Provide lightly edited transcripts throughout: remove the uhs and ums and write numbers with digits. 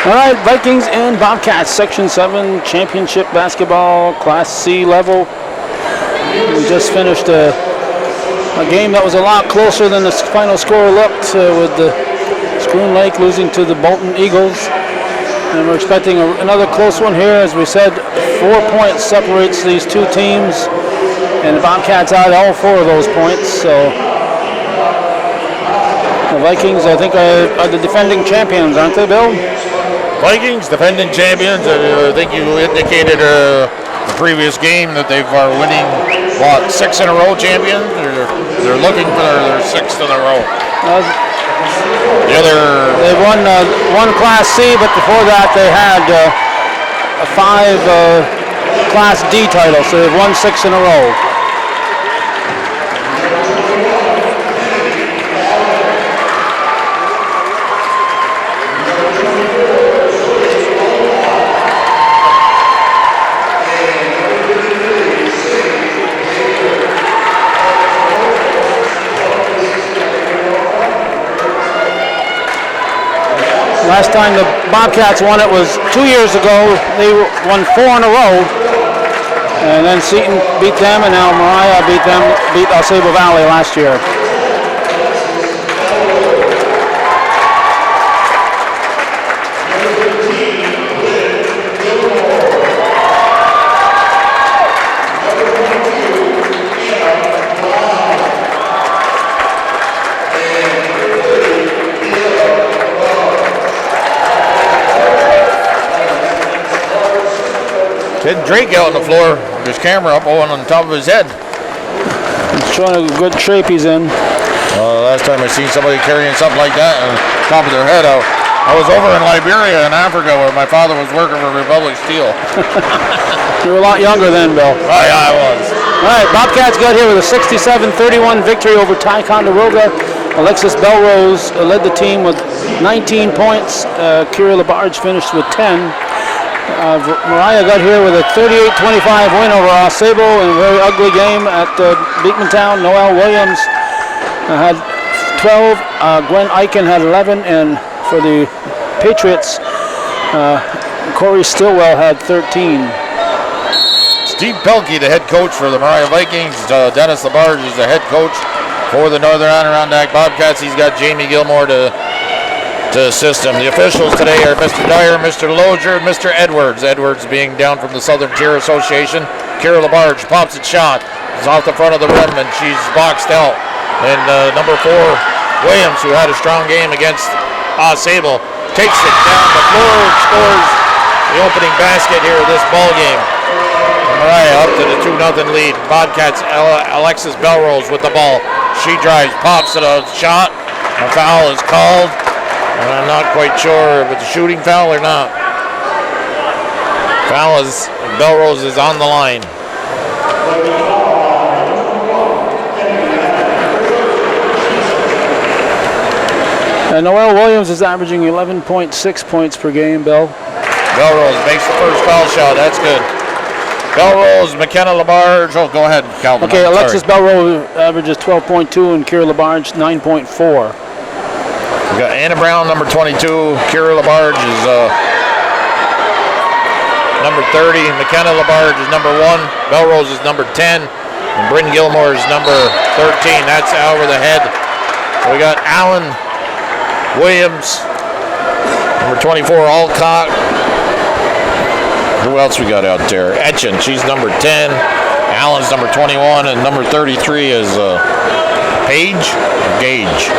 All right, Vikings and Bobcats, Section 7 Championship Basketball, Class C level. We just finished a game that was a lot closer than the final score looked, with the Schroon Lake losing to the Bolton Eagles. And we're expecting another close one here. As we said, 4 points separates these two teams, and the Bobcats had all 4 of those points. So the Vikings, I think, are the defending champions, aren't they, Bill? Vikings, defending champions. I think you indicated the previous game that they are winning, 6 in a row champions? They're looking for their 6th in a row. They won one Class C, but before that they had a 5 Class D title, so they've won 6 in a row. Last time the Bobcats won it was 2 years ago. They won 4 in a row. And then Seton beat them, and now Mariah beat Osable Valley last year. Ted Drake out on the floor with his camera up on top of his head. He's showing a good shape he's in. Last time I seen somebody carrying something like that on top of their head, I was over in Liberia in Africa where my father was working for Republic Steel. You were a lot younger then, Bill. Oh, yeah, I was. All right, Bobcats got here with a 67-31 victory over Ticonderoga. Alexis Belrose led the team with 19 points. Kira Labarge finished with 10. Mariah got here with a 38-25 win over Osable in a very ugly game at Beekmantown. Noel Williams had 12. Gwen Eichen had 11. And for the Patriots, Corey Stillwell had 13. Steve Pelkey, the head coach for the Mariah Vikings. Dennis Labarge is the head coach for the Northern Adirondack Bobcats. He's got Jamie Gilmore to assist him. The officials today are Mr. Dyer, Mr. Lozier, and Mr. Edwards. Edwards being down from the Southern Tier Association. Kira Labarge pops it shot. It's off the front of the rim, and she's boxed out. And number 4, Williams, who had a strong game against Sable, takes it down the floor and scores the opening basket here of this ball game. Mariah up to the 2-0 lead. Bobcats, Alexis Belrose with the ball. She drives, pops it, a shot. A foul is called. And I'm not quite sure if it's a shooting foul or not. Foul is, Belrose is on the line. And Noel Williams is averaging 11.6 points per game, Bill. Belrose makes the first foul shot. That's good. Belrose, McKenna Labarge. Oh, go ahead, Calvin. Okay, Alexis Belrose averages 12.2 and Kira Labarge 9.4. We got Anna Brown, number 22. Kira Labarge is number 30. McKenna Labarge is number 1. Belrose is number 10. And Bryn Gilmore is number 13. That's over the head. So we got Allen Williams, number 24, Alcott. Who else we got out there? Etchen, she's number 10. Allen's number 21, and number 33 is Page or Gage.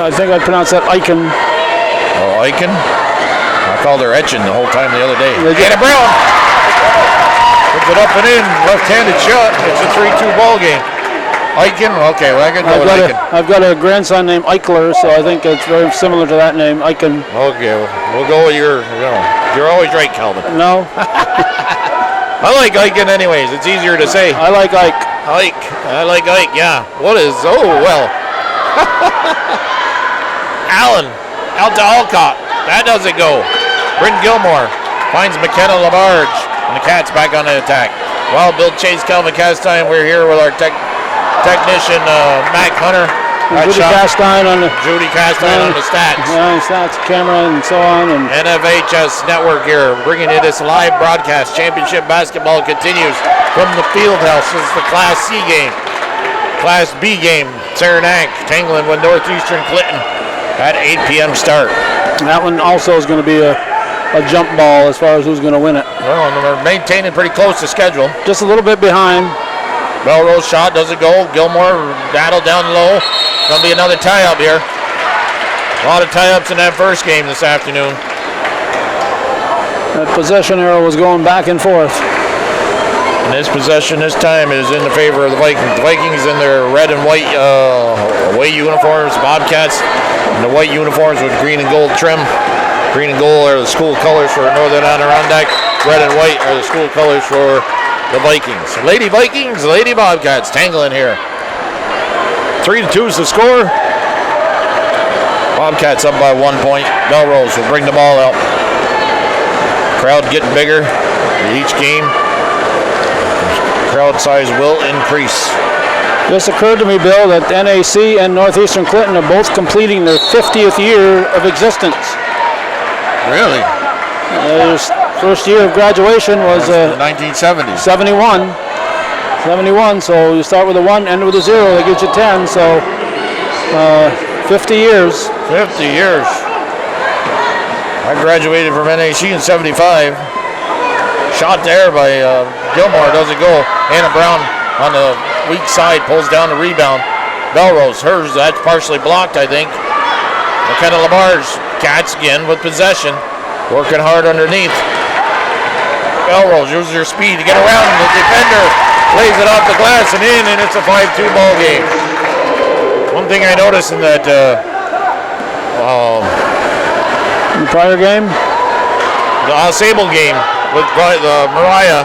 I think I pronounced that Eichen. Oh, Eichen? I called her Etchen the whole time the other day. Get it, Brown! Puts it up and in, left-handed shot. It's a 3-2 ball game. Eichen? Okay, well, I can go with Eichen. I've got a grandson named Eichler, so I think it's very similar to that name, Eichen. Okay, we'll go with your, you're always right, Calvin. No. I like Eichen anyways. It's easier to say. I like Ike. Ike. I like Ike, yeah. What is, oh, well. Allen, out to Alcott. That doesn't go. Bryn Gilmore finds McKenna Labarge, and the Cats back on the attack. Well, Bill Chase, Calvin Castine, we're here with our technician, Mac Hunter. Judy Castine on the stats. Yeah, stats, camera, and so on. And NFHS Network here, bringing you this live broadcast. Championship basketball continues from the field house. This is the Class C game. Class B game, Saranac tangling with Northeastern Clinton at 8 p.m. start. That one also is going to be a jump ball as far as who's going to win it. Well, and they're maintaining pretty close to schedule. Just a little bit behind. Belrose shot doesn't go. Gilmore battle down low. Going to be another tie-up here. A lot of tie-ups in that first game this afternoon. That possession arrow was going back and forth. And this possession this time is in the favor of the Vikings. The Vikings in their red and white away uniforms, Bobcats in the white uniforms with green and gold trim. Green and gold are the school colors for Northern Adirondack. Red and white are the school colors for the Vikings. Lady Vikings, Lady Bobcats tangling here. 3-2 is the score. Bobcats up by 1 point. Belrose will bring the ball out. Crowd getting bigger each game. Crowd size will increase. This occurred to me, Bill, that NAC and Northeastern Clinton are both completing their 50th year of existence. Really? Their first year of graduation was the 1970s. 71, so you start with a 1, end with a 0, that gives you 10, so 50 years. 50 years. I graduated from NAC in 75. Shot there by Gilmore, doesn't go. Hannah Brown on the weak side pulls down the rebound. Belrose, hers, that's partially blocked, I think. McKenna Lamar's Cats again with possession, working hard underneath. Belrose uses her speed to get around the defender, lays it off the glass and in, and it's a 5-2 ball game. One thing I noticed in that The prior game? the Sable game with Mariah.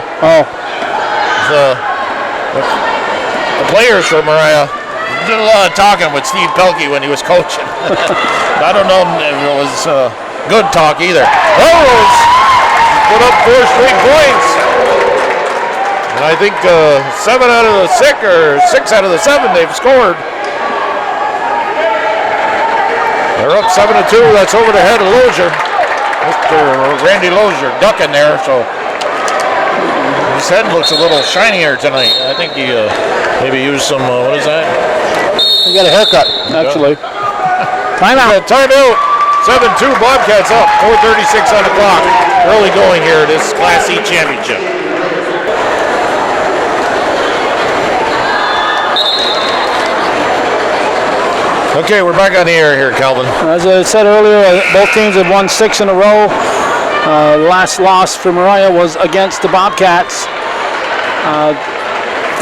The players for Mariah did a lot of talking with Steve Pelkey when he was coaching. I don't know if it was good talk either. Belrose put up 4 straight points. And I think 7 out of the 6 or 6 out of the 7 they've scored. They're up 7-2. That's over the head of Lozier. Mr. Randy Lozier ducking there, so his head looks a little shinier tonight. I think he maybe used some, what is that? He got a haircut, actually. Timeout. Timeout. 7-2 Bobcats up. 4:36 on the clock. Early going here. This Class C championship. Okay, we're back on the air here, Calvin. As I said earlier, both teams have won 6 in a row. The last loss for Mariah was against the Bobcats.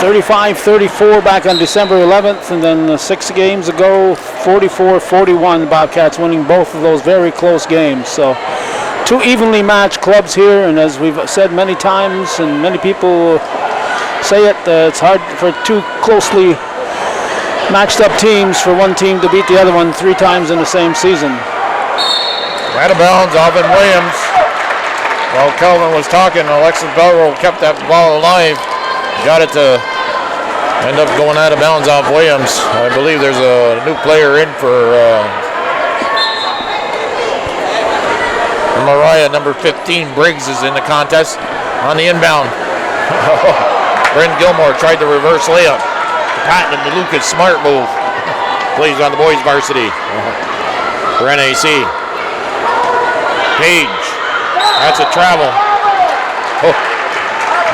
35-34 back on December 11th, and then 6 games ago, 44-41, the Bobcats winning both of those very close games. So 2 evenly matched clubs here, and as we've said many times, and many people say it, it's hard for 2 closely matched up teams for one team to beat the other one 3 times in the same season. Out of bounds, Alvin Williams. While Calvin was talking, Alexis Belrow kept that ball alive. Got it to end up going out of bounds off Williams. I believe there's a new player in for Mariah. Number 15, Briggs, is in the contest on the inbound. Brent Gilmore tried the reverse layup. Patton and the Lucas smart move. Plays on the boys varsity for NAC. Page. That's a travel. Oh.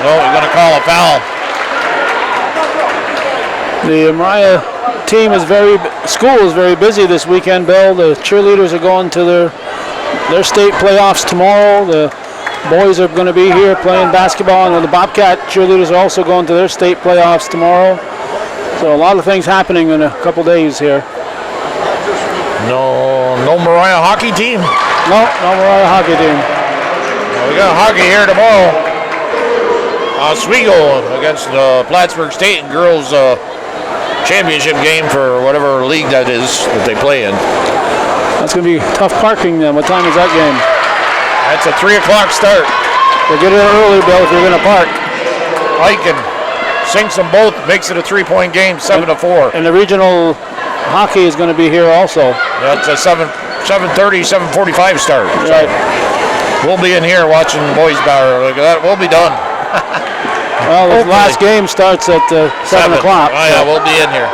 No, we're going to call a foul. The Mariah team is school is very busy this weekend, Bill. The cheerleaders are going to their state playoffs tomorrow. The boys are going to be here playing basketball, and the Bobcat cheerleaders are also going to their state playoffs tomorrow. So a lot of things happening in a couple days here. No Mariah hockey team? No Mariah hockey team. Well, we got hockey here tomorrow. Oswego against Plattsburgh State in girls championship game for whatever league that is that they play in. That's going to be tough parking then. What time is that game? That's a 3 o'clock start. So get in early, Bill, if you're going to park. Aiken sinks them both, makes it a 3-point game, 7-4. And the regional hockey is going to be here also. That's a 7:30, 7:45 start. Right. We'll be in here watching boys battle. Look at that. We'll be done. Well, the last game starts at 7 o'clock. Oh, yeah, we'll be in here.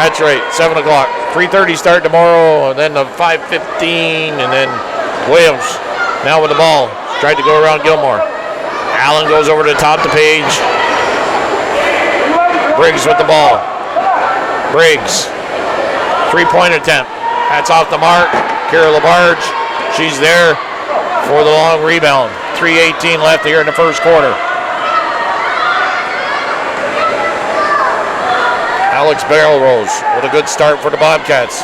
That's right, 7 o'clock. 3:30 start tomorrow, and then the 5:15, and then Williams now with the ball. Tried to go around Gilmore. Allen goes over to the top of the page. Briggs with the ball. Briggs. 3-point attempt. That's off the mark. Kira LaBarge. She's there for the long rebound. 3:18 left here in the first quarter. Alex Belrose with a good start for the Bobcats.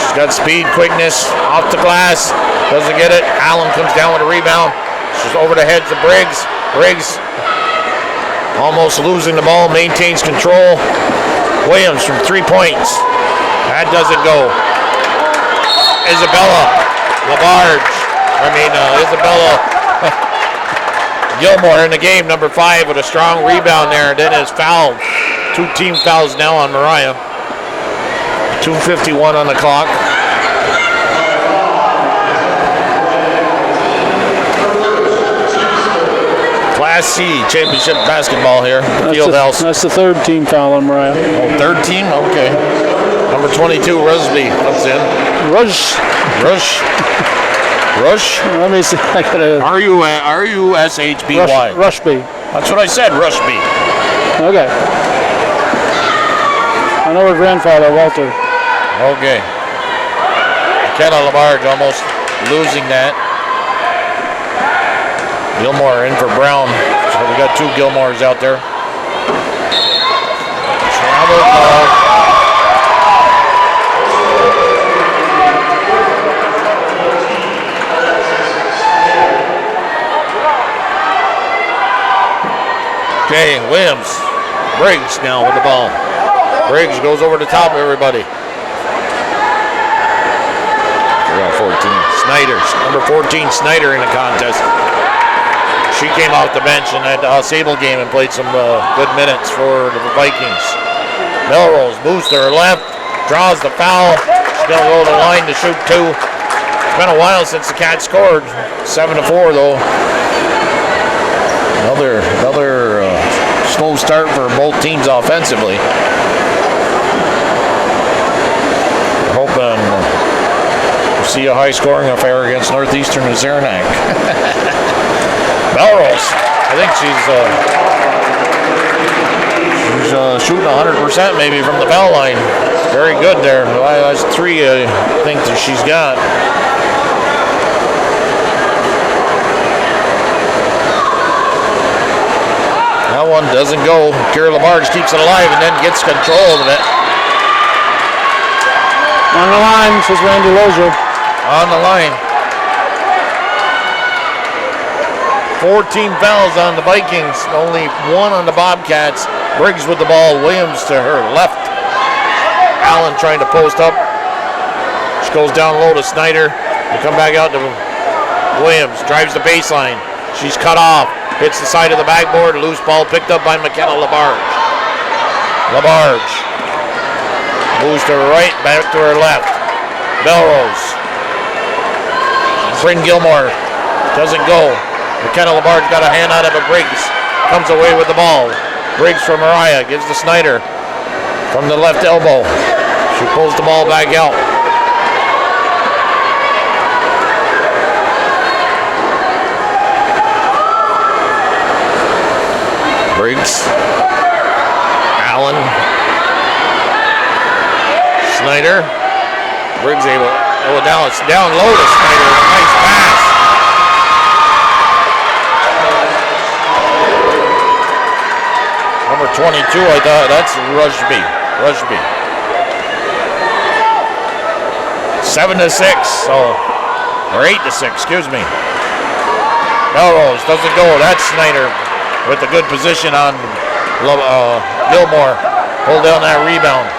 She's got speed, quickness, off the glass. Doesn't get it. Allen comes down with a rebound. She's over the heads of Briggs. Briggs almost losing the ball, maintains control. Williams from 3 points. That doesn't go. Isabella Gilmore in the game, number 5, with a strong rebound there, and then is fouled. 2 team fouls now on Mariah. 2:51 on the clock. Class C championship basketball here. Fieldhouse. That's the 3rd team foul on Mariah. Oh, 3rd team? Okay. Number 22, Rusby, comes in. Rush. Let me see. I gotta. R-U-S-H-B-Y. Rushby. That's what I said, Rusby. Okay. I know her grandfather, Walter. Okay. McKenna LaBarge almost losing that. Gilmore in for Brown. So we got 2 Gilmores out there. Travel ball. Okay, Williams. Briggs now with the ball. Briggs goes over the top of everybody. 14. Snyder, number 14, Snyder in the contest. She came off the bench in that Sable game and played some good minutes for the Vikings. Melrose moves to her left, draws the foul. She's going to go to the line to shoot 2. It's been a while since the Cats scored. 7-4 though. Another slow start for both teams offensively. Hoping we'll see a high-scoring affair against Northeastern and Saranac. Melrose, I think she's shooting 100% maybe from the foul line. Very good there. That's 3 I think that she's got. That one doesn't go. Kira LaBarge keeps it alive and then gets control of it. On the line, says Randy Lozier. On the line. 14 fouls on the Vikings, only 1 on the Bobcats. Briggs with the ball, Williams to her left. Allen trying to post up. She goes down low to Snyder. They come back out to Williams, drives the baseline. She's cut off, hits the side of the backboard, loose ball picked up by McKenna LaBarge. LaBarge moves to her right, back to her left. Melrose. Bryn Gilmore doesn't go. McKenna LaBarge got a hand out of it. Briggs comes away with the ball. Briggs from Mariah gives to Snyder from the left elbow. She pulls the ball back out. Briggs. Allen. Snyder. Briggs able. Oh, now it's down low to Snyder. A nice pass. Number 22, I thought that's Rusby. 7-6, or 8-6, excuse me. Melrose doesn't go. That's Snyder with a good position on Gilmore. Pull down that rebound.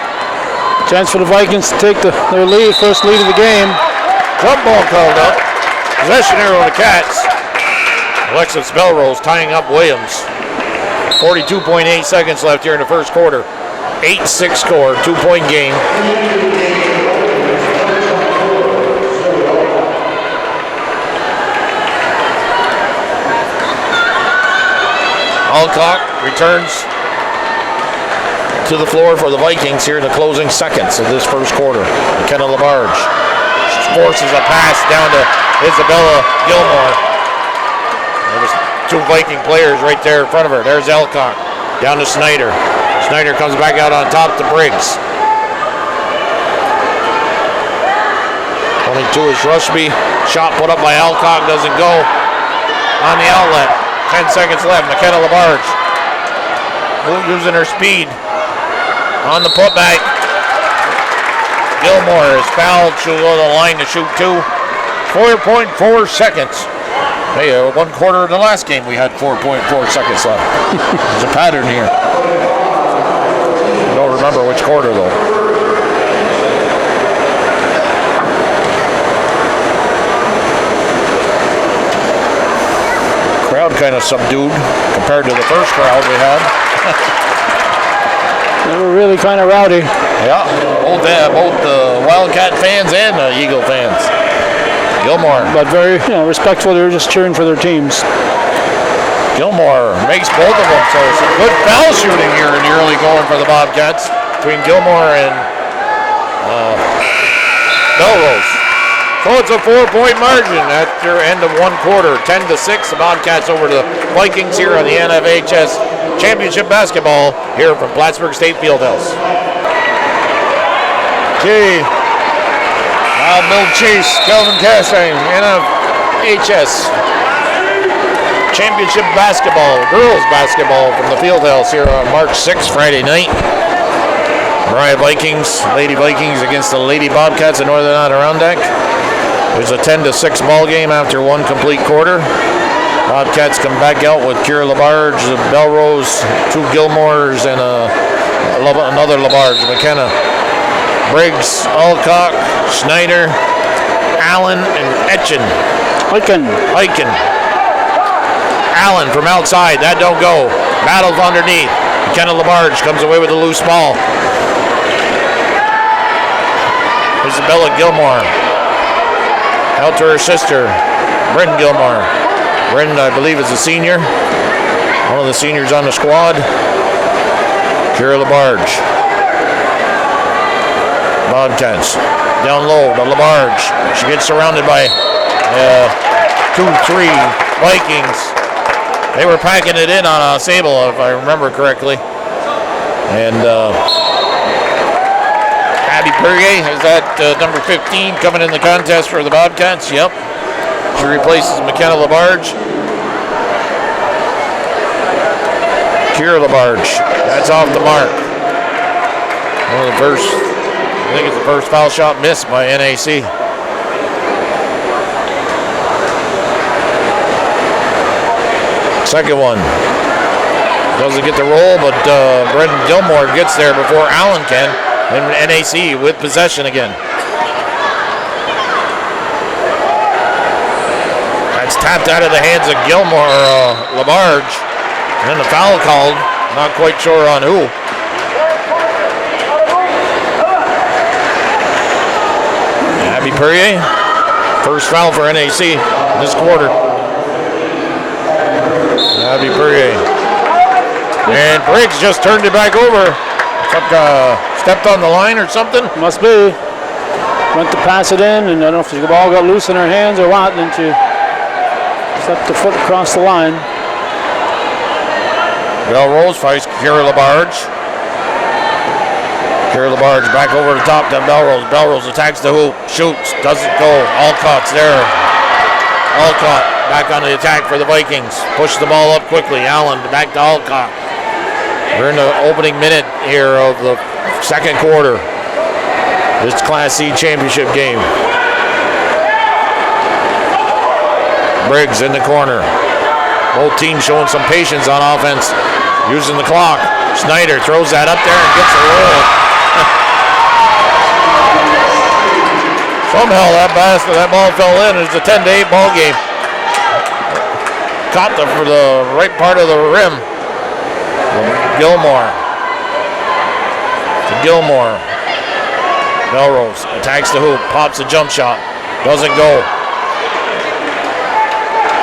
Chance for the Vikings to take their lead, first lead of the game. Jump ball called up. Possession here on the Cats. Alexis Melrose tying up Williams. 42.8 seconds left here in the first quarter. 8-6 score, 2-point game. Alcock returns to the floor for the Vikings here in the closing seconds of this first quarter. McKenna LaBarge forces a pass down to Isabella Gilmore. There was two Viking players right there in front of her. There's Alcock down to Snyder. Snyder comes back out on top to Briggs. 22 is Rushby. Shot put up by Alcock, doesn't go. On the outlet, 10 seconds left. McKenna LaBarge using her speed. On the putback, Gilmore is fouled. She'll go to the line to shoot 2. 4.4 seconds. Hey, 1 quarter of the last game we had 4.4 seconds left. There's a pattern here. I don't remember which quarter though. Crowd kind of subdued compared to the first crowd we had. They were really kind of rowdy. Yeah, both Wildcat fans and Eagle fans. Gilmore. But very respectful. They were just cheering for their teams. Gilmore makes both of them. So some good foul shooting here in the early going for the Bobcats between Gilmore and Melrose. So it's a 4-point margin at their end of 1 quarter. 10-6, the Bobcats over the Vikings here on the NFHS Championship Basketball here from Plattsburgh State Fieldhouse. Okay. Now Bill Chase, Kelvin Castine, NFHS Championship Basketball, girls basketball from the Fieldhouse here on March 6th, Friday night. Mariah Vikings, Lady Vikings against the Lady Bobcats of Northern Adirondack. There's a 10-6 ball game after 1 complete quarter. Bobcats come back out with Kira LaBarge, Belrose, 2 Gilmores, and another LaBarge, McKenna. Briggs, Alcock, Schneider, Allen, and Etchen. Eichen. Allen from outside, that don't go. Battles underneath. McKenna LaBarge comes away with a loose ball. Isabella Gilmore. Out to her sister, Bryn Gilmore. Bryn, I believe, is a senior. One of the seniors on the squad. Kira LaBarge. Bobcats. Down low to LaBarge. She gets surrounded by 2-3 Vikings. They were packing it in on Sable, if I remember correctly. And Abby Perrier, is that number 15 coming in the contest for the Bobcats? Yep. She replaces McKenna LaBarge. Kira LaBarge. That's off the mark. One of the first, I think it's the first foul shot missed by NAC. Second one. Doesn't get the roll, but Brendan Gilmore gets there before Allen can. And NAC with possession again. That's tapped out of the hands of Gilmore, LaBarge. And then the foul called. Not quite sure on who. Abby Perrier. First foul for NAC in this quarter. Abby Perrier. And Briggs just turned it back over. Stepped on the line or something? Must be. Went to pass it in, and I don't know if the ball got loose in her hands or what, and then she stepped the foot across the line. Belrose fights Kira LaBarge. Kira LaBarge back over the top to Belrose. Belrose attacks the hoop, shoots, doesn't go. Alcott's there. Alcott back on the attack for the Vikings. Push the ball up quickly. Allen back to Alcott. We're in the opening minute here of the second quarter. This Class C championship game. Briggs in the corner. Both teams showing some patience on offense, using the clock. Snyder throws that up there and gets a roll. Somehow that ball fell in. It's a 10-8 ball game. Caught for the right part of the rim. Gilmore. Gilmore. Melrose attacks the hoop, pops a jump shot, doesn't go.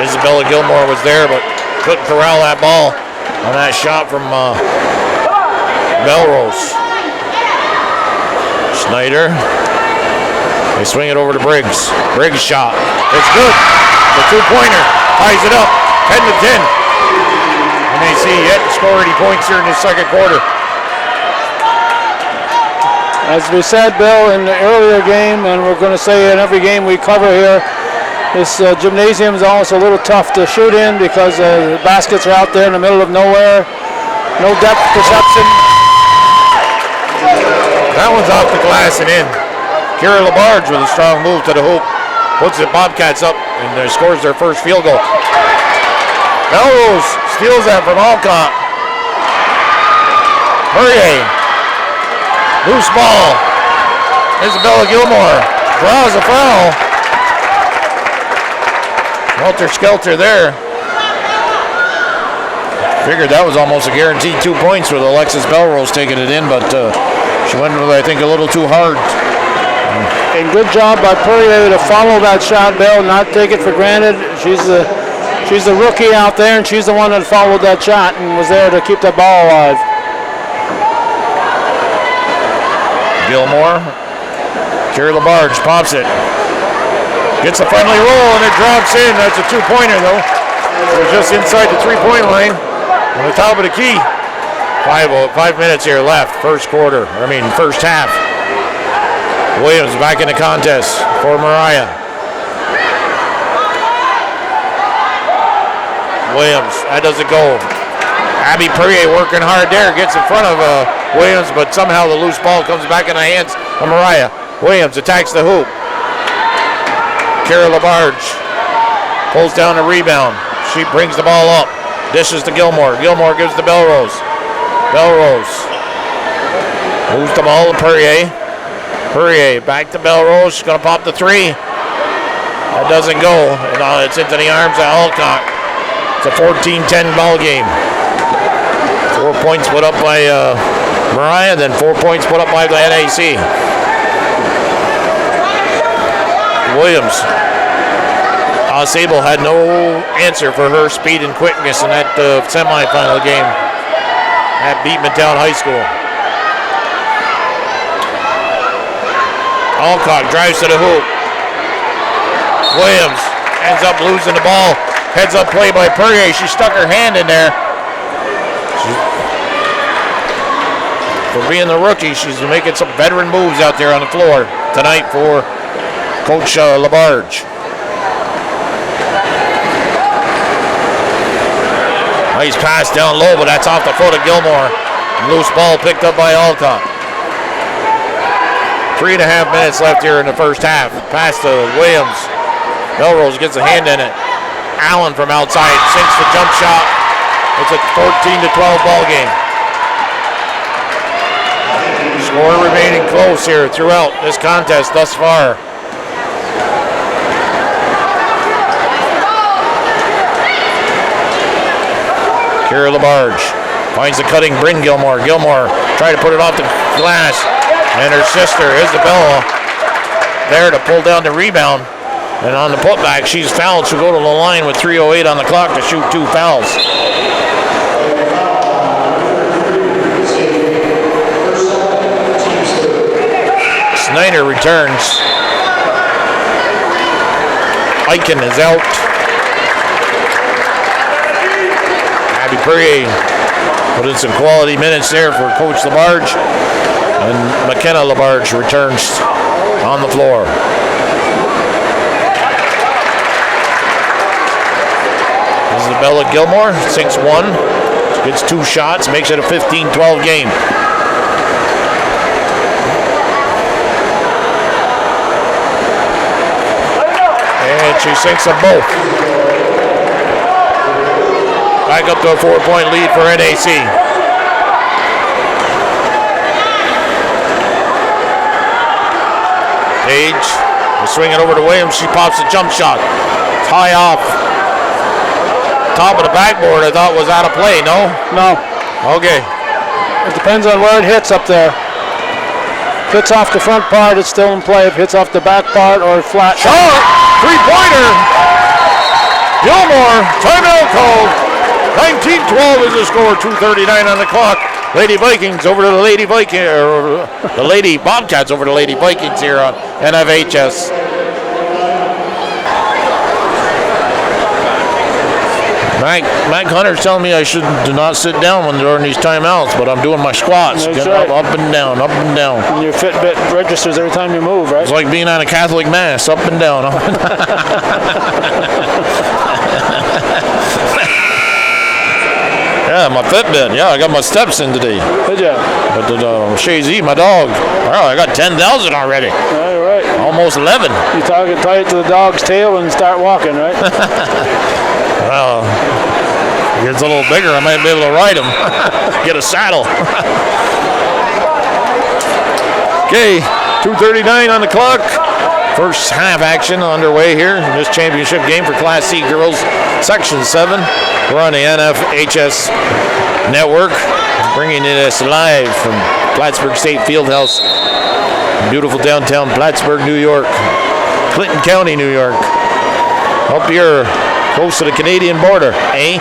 Isabella Gilmore was there, but couldn't corral that ball on that shot from Melrose. Snyder. They swing it over to Briggs. Briggs shot. It's good. The two-pointer ties it up. 10-10. And they see yet to score any points here in the second quarter. As we said, Bill, in the earlier game, and we're going to say in every game we cover here, this gymnasium is always a little tough to shoot in because the baskets are out there in the middle of nowhere. No depth perception. That one's off the glass and in. Kira Labarge with a strong move to the hoop. Puts the Bobcats up and scores their first field goal. Melrose steals that from Alcott. Perrier. Loose ball. Isabella Gilmore draws a foul. Helter Skelter there. Figured that was almost a guaranteed 2 points with Alexis Belrose taking it in, but she went with, I think, a little too hard. And good job by Perrier to follow that shot, Bill, not take it for granted. She's the rookie out there, and she's the one that followed that shot and was there to keep the ball alive. Gilmore. Kira Labarge pops it. Gets a friendly roll, and it drops in. That's a two-pointer, though. We're just inside the three-point line on the top of the key. 5 minutes here left, first half. Williams back in the contest for Mariah. Williams, that doesn't go. Abby Perrier working hard there, gets in front of Williams, but somehow the loose ball comes back in the hands of Mariah. Williams attacks the hoop. Kara Labarge pulls down the rebound. She brings the ball up, dishes to Gilmore. Gilmore gives to Belrose. Belrose moves the ball to Perrier. Perrier back to Belrose. She's going to pop the three. That doesn't go. And it's into the arms of Alcott. It's a 14-10 ball game. 4 points put up by Mariah, then 4 points put up by the NAC. Williams. Sable had no answer for her speed and quickness in that semifinal game at Beatmantown High School. Alcott drives to the hoop. Williams ends up losing the ball. Heads up play by Perrier. She stuck her hand in there. For being the rookie, she's making some veteran moves out there on the floor tonight for Coach Labarge. Nice pass down low, but that's off the foot of Gilmore. Loose ball picked up by Alcott. 3.5 minutes left here in the first half. Pass to Williams. Melrose gets a hand in it. Allen from outside sinks the jump shot. It's a 14-12 ball game. Score remaining close here throughout this contest thus far. Kira Labarge finds the cutting Bryn Gilmore. Gilmore tried to put it off the glass. And her sister, Isabella, there to pull down the rebound. And on the putback, she's fouled. She'll go to the line with 3:08 on the clock to shoot 2 fouls. Snyder returns. Eichen is out. Abby Perrier put in some quality minutes there for Coach Labarge. And McKenna Labarge returns on the floor. Isabella Gilmore sinks one, gets 2 shots, makes it a 15-12 game. And she sinks them both. Back up to a 4-point lead for NAC. Page will swing it over to Williams. She pops a jump shot. It's high off. Top of the backboard I thought was out of play, no? No. Okay. It depends on where it hits up there. hits off the front part, it's still in play. If it hits off the back part or flat. Shot! Three-pointer! Gilmore, timeout called. 19-12 is the score, 2:39 on the clock. Lady Vikings over to the Lady the Lady Bobcats over to Lady Vikings here on NFHS. Mac Hunter's telling me I do not sit down when during these timeouts, but I'm doing my squats. That's Getting right. up and down, up and down. And your Fitbit registers every time you move, right? It's like being at a Catholic mass, up and down. Yeah, my Fitbit. Yeah, I got my steps in today. Good job. But Shazy, my dog. Oh, I got 10,000 already. Yeah, you're right. Almost 11. You tie it to the dog's tail and start walking, right? Well, it gets a little bigger. I might be able to ride him. Get a saddle. Okay, 2:39 on the clock. First half action underway here in this championship game for Class C Girls Section 7. We're on the NFHS network, bringing this live from Plattsburgh State Fieldhouse, beautiful downtown Plattsburgh, New York, Clinton County, New York. Up here, close to the Canadian border, eh?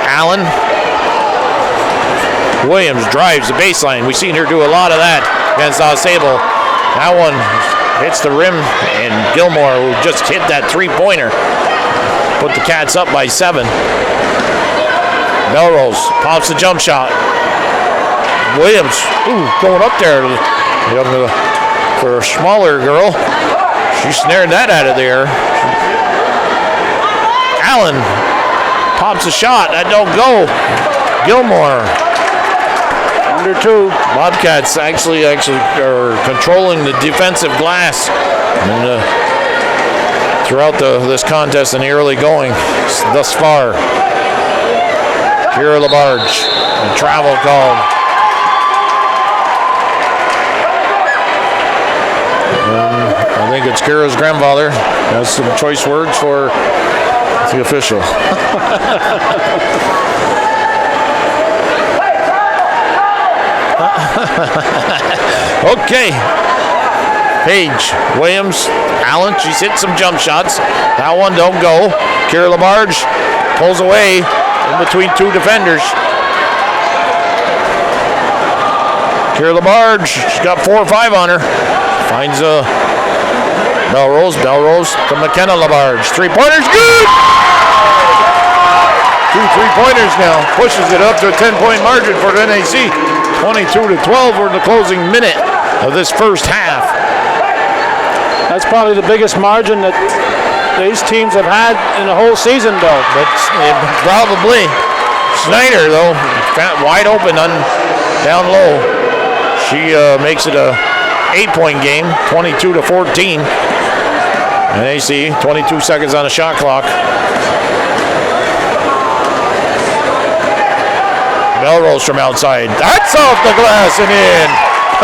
Allen Williams drives the baseline. We've seen her do a lot of that against Sable. That one hits the rim, and Gilmore, who just hit that three-pointer, put the Cats up by 7. Melrose pops the jump shot. Williams, going up there for a smaller girl. She snared that out of there. Allen pops a shot. That don't go. Gilmore. Under 2. Bobcats actually are controlling the defensive glass. And, throughout this contest in the early going thus far. Kira LaBarge, a travel call. I think it's Kira's grandfather. Has some choice words for the official. Okay. Page, Williams, Allen, she's hit some jump shots. That one don't go. Kira LaBarge pulls away in between 2 defenders. Kira LaBarge, she's got 4 or 5 on her. Finds Belrose to McKenna LaBarge. 3-pointers, good! 2 3-pointers now. Pushes it up to a 10-point margin for the NAC. 22-12. We're in the closing minute of this first half. That's probably the biggest margin that these teams have had in the whole season, Bill. But probably. Snyder, though, wide open down low. She makes it a 8-point game, 22-14. And AC, 22 seconds on the shot clock. Melrose from outside. That's off the glass and in.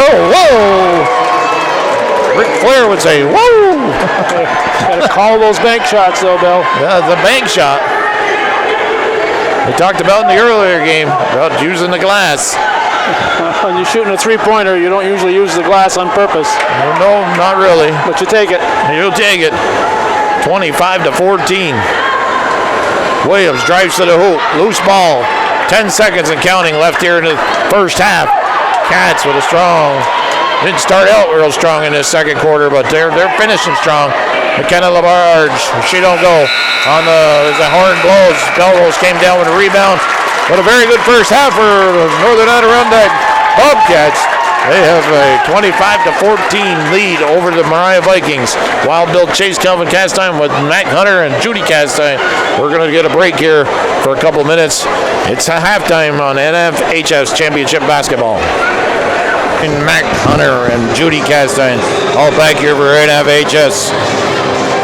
Oh, whoa. Ric Flair would say, whoa! Got to call those bank shots, though, Bill. Yeah, the bank shot. We talked about in the earlier game about using the glass. When you're shooting a 3-pointer, you don't usually use the glass on purpose. No, not really. But you take it. You'll take it. 25-14. Williams drives to the hoop. Loose ball. 10 seconds and counting left here in the first half. Cats with a strong. Didn't start out real strong in this second quarter, but they're finishing strong. McKenna LaBarge, she don't go. As the horn blows, Belrose came down with a rebound. But a very good first half for Northern Adirondack Bobcats. They have a 25-14 lead over the Mariah Vikings. Wild Bill Chase, Calvin Castine with Mac Hunter and Judy Castine. We're going to get a break here for a couple minutes. It's a halftime on NFHS Championship Basketball. And Mac Hunter and Judy Castine all back here for NFHS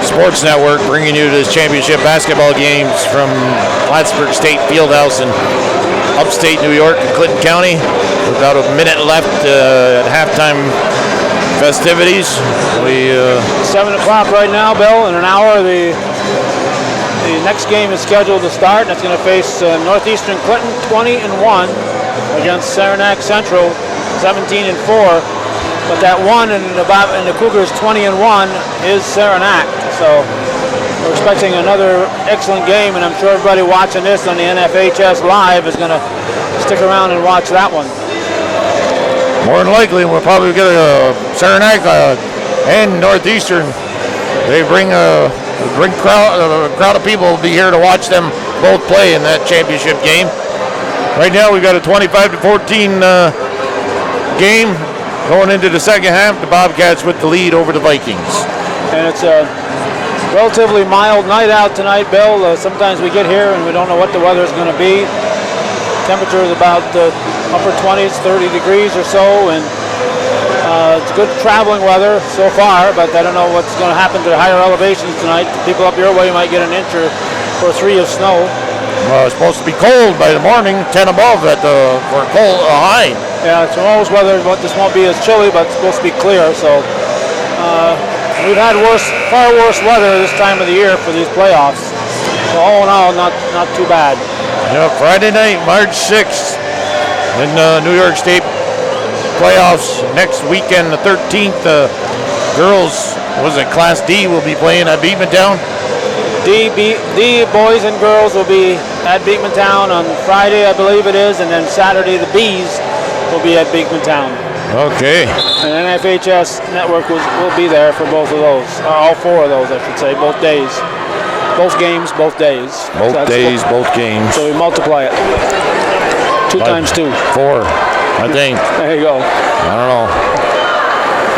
Sports Network, bringing you this championship basketball games from Plattsburgh State Fieldhouse in upstate New York and Clinton County. With about a minute left at halftime festivities. 7 o'clock right now, Bill. In an hour, the next game is scheduled to start. That's going to face Northeastern Clinton 20-1 against Saranac Central 17-4. But that one in the Cougars 20-1 is Saranac. So we're expecting another excellent game, and I'm sure everybody watching this on the NFHS Live is going to stick around and watch that one. More than likely, we'll probably get a Saranac and Northeastern. They bring a crowd of people will be here to watch them both play in that championship game. Right now, we've got a 25-14 game. Going into the second half, the Bobcats with the lead over the Vikings. And it's a relatively mild night out tonight, Bill. Sometimes we get here and we don't know what the weather is going to be. Temperature is about upper 20s, 30 degrees or so, and it's good traveling weather so far, but I don't know what's going to happen to the higher elevations tonight. People up your way might get an inch or 3 of snow. It's supposed to be cold by the morning, 10 above for cold high. Yeah, it's almost weather, but this won't be as chilly, but it's supposed to be clear. So we've had far worse weather this time of the year for these playoffs. So all in all, not too bad. Yeah, Friday night, March 6th, in New York State playoffs. Next weekend, the 13th, girls, Class D will be playing at Beekmantown. D boys and girls will be at Beekmantown on Friday, I believe it is, and then Saturday the Bs will be at Beekmantown. Okay. And NFHS Network will be there for both of those, all 4 of those, I should say, both days. Both games, both days. Both games. So we multiply it. 2 times 2. 4, I think. There you go. I don't know.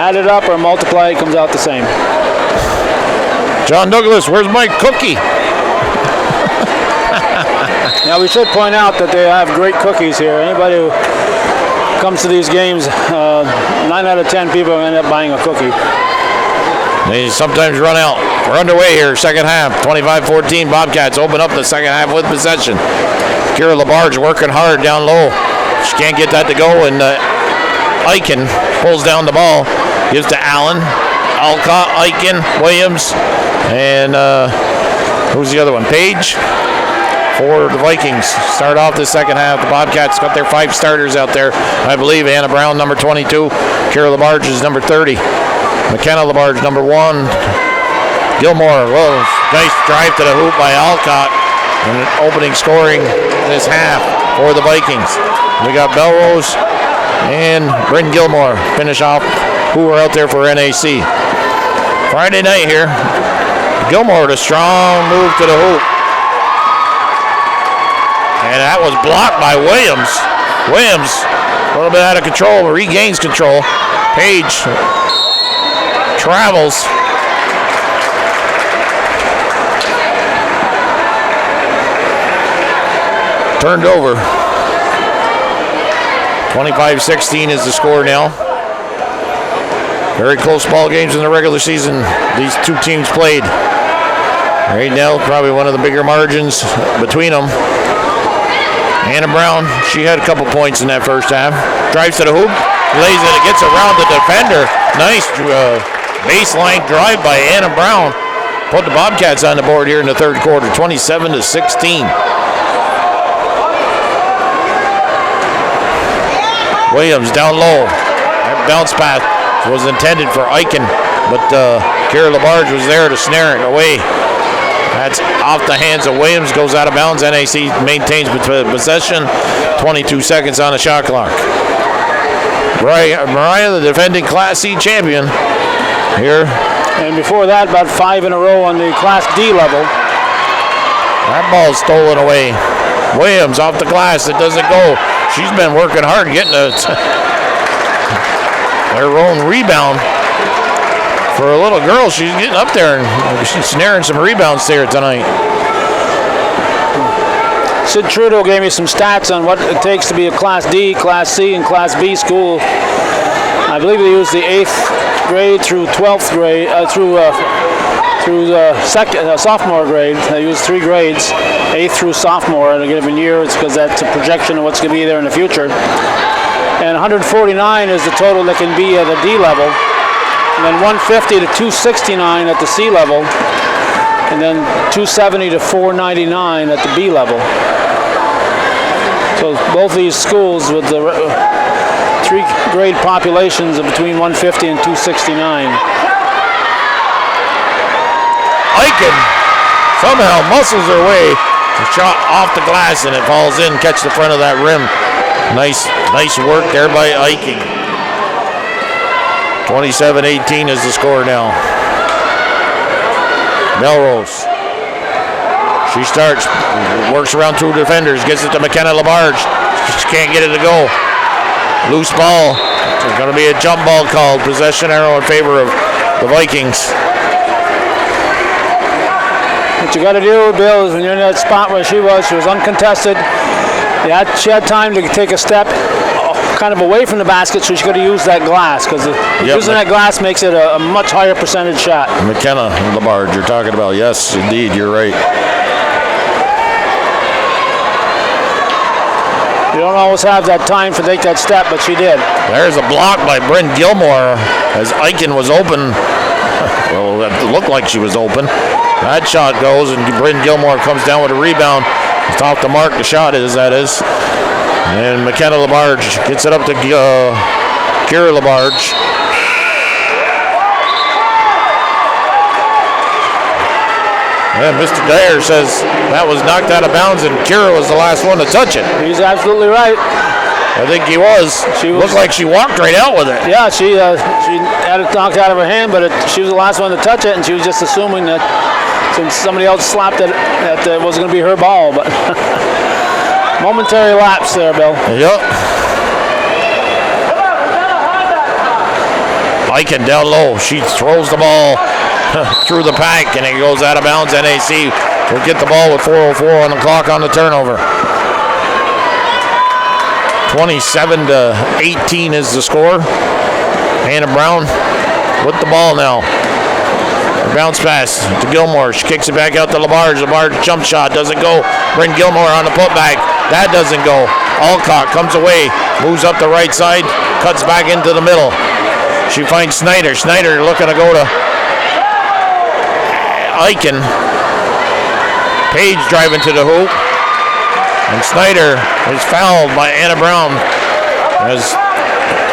Add it up or multiply it, comes out the same. John Douglas, where's my cookie? Now we should point out that they have great cookies here. Anybody who comes to these games, 9 out of 10 people end up buying a cookie. They sometimes run out. We're underway here, second half. 25-14, Bobcats open up the second half with possession. Kira Labarge working hard down low. She can't get that to go, and Eichen pulls down the ball. Gives to Allen. Alcott, Eichen, Williams, and who's the other one? Page for the Vikings. Start off the second half. The Bobcats got their 5 starters out there. I believe Anna Brown, number 22. Kira Labarge is number 30. McKenna Labarge, number 1. Gilmore, nice drive to the hoop by Alcott. And opening scoring this half for the Vikings. We got Belrose and Bryn Gilmore finish off who are out there for NAC. Friday night here. Gilmore with a strong move to the hoop. And that was blocked by Williams. Williams, a little bit out of control, regains control. Page travels. Turned over. 25-16 is the score now. Very close ball games in the regular season. These 2 teams played. Right now, probably one of the bigger margins between them. Anna Brown, she had a couple points in that first half. Drives to the hoop, lays it, gets around the defender. Nice baseline drive by Anna Brown. Put the Bobcats on the board here in the third quarter, 27-16. Williams down low. That bounce pass was intended for Eichen, but Kira Labarge was there to snare it away. That's off the hands of Williams, goes out of bounds. NAC maintains possession. 22 seconds on the shot clock. Mariah, the defending Class C champion here. And before that, about 5 in a row on the Class D level. That ball's stolen away. Williams off the glass, it doesn't go. She's been working hard getting their own rebound. For a little girl, she's getting up there and she's snaring some rebounds there tonight. Sid Trudeau gave me some stats on what it takes to be a Class D, Class C, and Class B school. I believe they use the 8th grade through 12th grade, through sophomore grade. They use 3 grades, 8th through sophomore in a given year. It's because that's a projection of what's going to be there in the future. And 149 is the total that can be at the D level. And then 150 to 269 at the C level. And then 270 to 499 at the B level. So both these schools with the 3 three grade populations of between 150 and 269. Eichen somehow muscles her way. A shot off the glass and it falls in, catch the front of that rim. Nice work there by Eichen. 27-18 is the score now. Melrose. She starts, works around two defenders, gets it to McKenna Labarge. She can't get it to go. Loose ball. There's going to be a jump ball called. Possession arrow in favor of the Vikings. What you got to do, Bill, is when you're in that spot where she was uncontested. She had time to take a step kind of away from the basket, so she could have used that glass, because using that glass makes it a much higher percentage shot. McKenna Labarge, you're talking about. Yes, indeed, you're right. You don't always have that time to take that step, but she did. There's a block by Bryn Gilmore as Eichen was open. Well, it looked like she was open. That shot goes, and Bryn Gilmore comes down with a rebound. It's off the mark, the shot is, that is. And McKenna Labarge gets it up to Kira Labarge. And Mr. Dyer says that was knocked out of bounds, and Kira was the last one to touch it. He's absolutely right. I think he was. Looked like she walked right out with it. Yeah, she had it knocked out of her hand, but she was the last one to touch it, and she was just assuming that since somebody else slapped it, that it was going to be her ball. But momentary lapse there, Bill. Yep. Eichen down low. She throws the ball through the pack, and it goes out of bounds. NAC will get the ball with 4:04 on the clock on the turnover. 27-18 is the score. Hannah Brown with the ball now. Bounce pass to Gilmore. She kicks it back out to Labarge. Labarge jump shot doesn't go. Bryn Gilmore on the putback. That doesn't go. Alcott comes away, moves up the right side, cuts back into the middle. She finds Snyder. Snyder looking to go to Eichen. Page driving to the hoop. And Snyder is fouled by Anna Brown as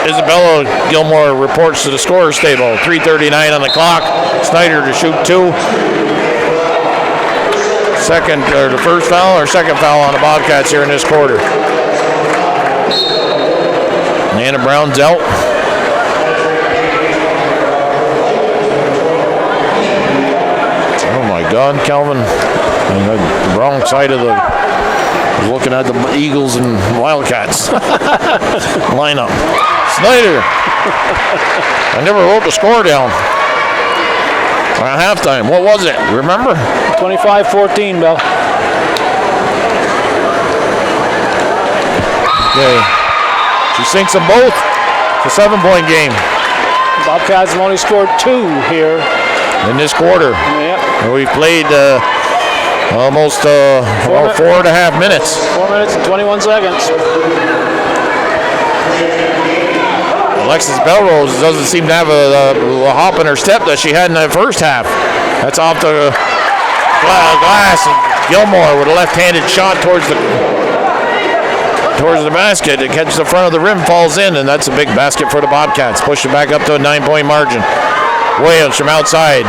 Isabella Gilmore reports to the scorer's table. 3:39 on the clock. Snyder to shoot two. The first foul or second foul on the Bobcats here in this quarter. Anna Brown's out. Oh my God, Calvin. On the wrong side of the. Looking at the Eagles and Wildcats lineup. Snyder. I never wrote the score down. At halftime, what was it? Remember? 25-14, Bill. Okay. She sinks them both. It's a 7-point game. Bobcats have only scored 2 here in this quarter. Yep. And we played almost 4.5 minutes. 4 minutes and 21 seconds. Alexis Belrose doesn't seem to have a hop in her step that she had in the first half. That's off the glass. And Gilmore with a left-handed shot towards the basket. It catches the front of the rim, falls in, and that's a big basket for the Bobcats. Push it back up to a 9-point margin. Williams from outside.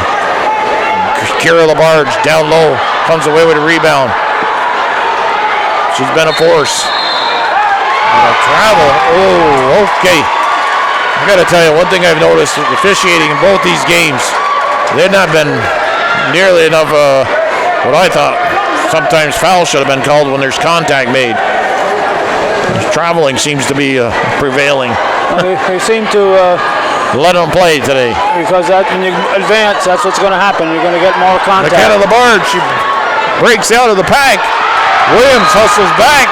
Kira Labarge down low. Comes away with a rebound. She's been a force. Travel. Oh, okay. I got to tell you, one thing I've noticed with officiating in both these games, they've not been nearly enough, what I thought sometimes fouls should have been called when there's contact made. Traveling seems to be prevailing. They seem to let them play today. Because when you advance, that's what's going to happen. You're going to get more contact. McKenna Labarge, she breaks out of the pack. Williams hustles back.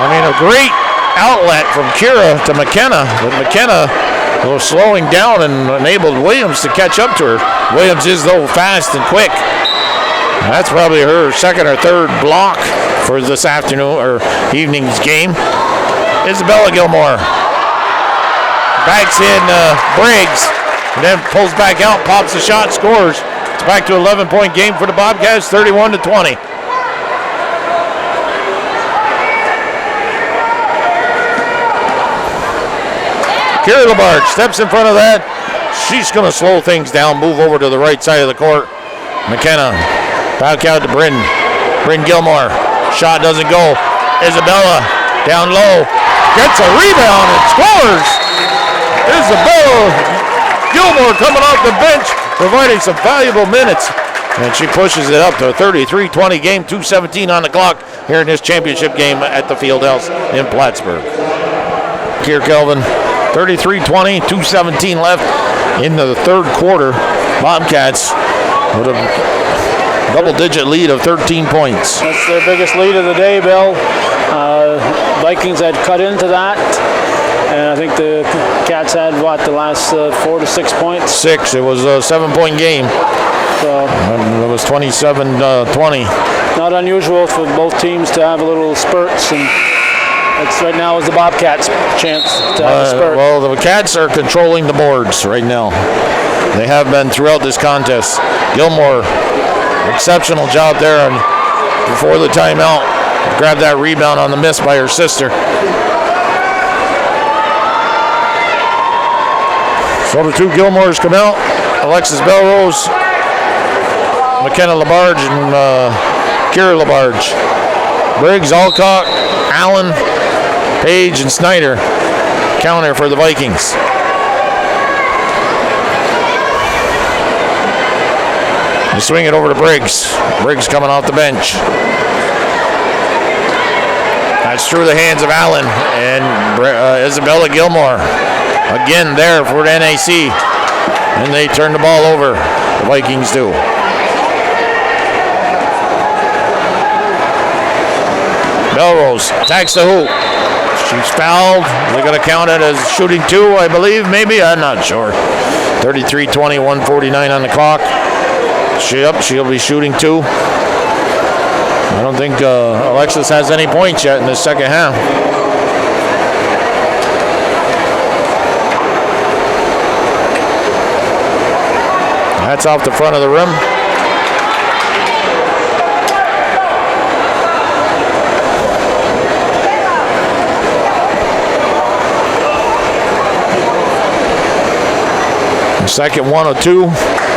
I mean, a great outlet from Kira to McKenna, but McKenna was slowing down and enabled Williams to catch up to her. Williams is, though, fast and quick. That's probably her second or third block for this afternoon or evening's game. Isabella Gilmore backs in Briggs and then pulls back out, pops the shot, scores. It's back to 11-point game for the Bobcats, 31-20. Kira Labarge steps in front of that. She's going to slow things down, move over to the right side of the court. McKenna back out to Bryn. Bryn Gilmore. Shot doesn't go. Isabella down low. Gets a rebound and scores. Isabella Gilmore coming off the bench, providing some valuable minutes. And she pushes it up to a 33-20 game, 2:17 on the clock here in this championship game at the Fieldhouse in Plattsburgh. Here, Kelvin, 33-20, 2:17 left in the third quarter. Bobcats with a double-digit lead of 13 points. That's their biggest lead of the day, Bill. Vikings had cut into that, and I think the Cats had, the last 4 to 6 points? 6. It was a 7-point game. So it was 27-20. Not unusual for both teams to have a little spurts, and it's right now is the Bobcats' chance to have a spurt. Well, the Cats are controlling the boards right now. They have been throughout this contest. Gilmore, exceptional job there, and before the timeout, grabbed that rebound on the miss by her sister. So the two Gilmores come out. Alexis Belrose, McKenna Labarge, and Kira Labarge. Briggs, Alcock, Allen, Page, and Snyder counter for the Vikings. They swing it over to Briggs. Briggs coming off the bench. That's through the hands of Allen and Isabella Gilmore. Again there for the NAC. And they turn the ball over. The Vikings do. Belrose attacks the hoop. She's fouled. They're going to count it as shooting 2, I believe, maybe. I'm not sure. 33-20, 1:49 on the clock. She'll be shooting 2. I don't think Alexis has any points yet in the second half. That's off the front of the rim. Second one of 2.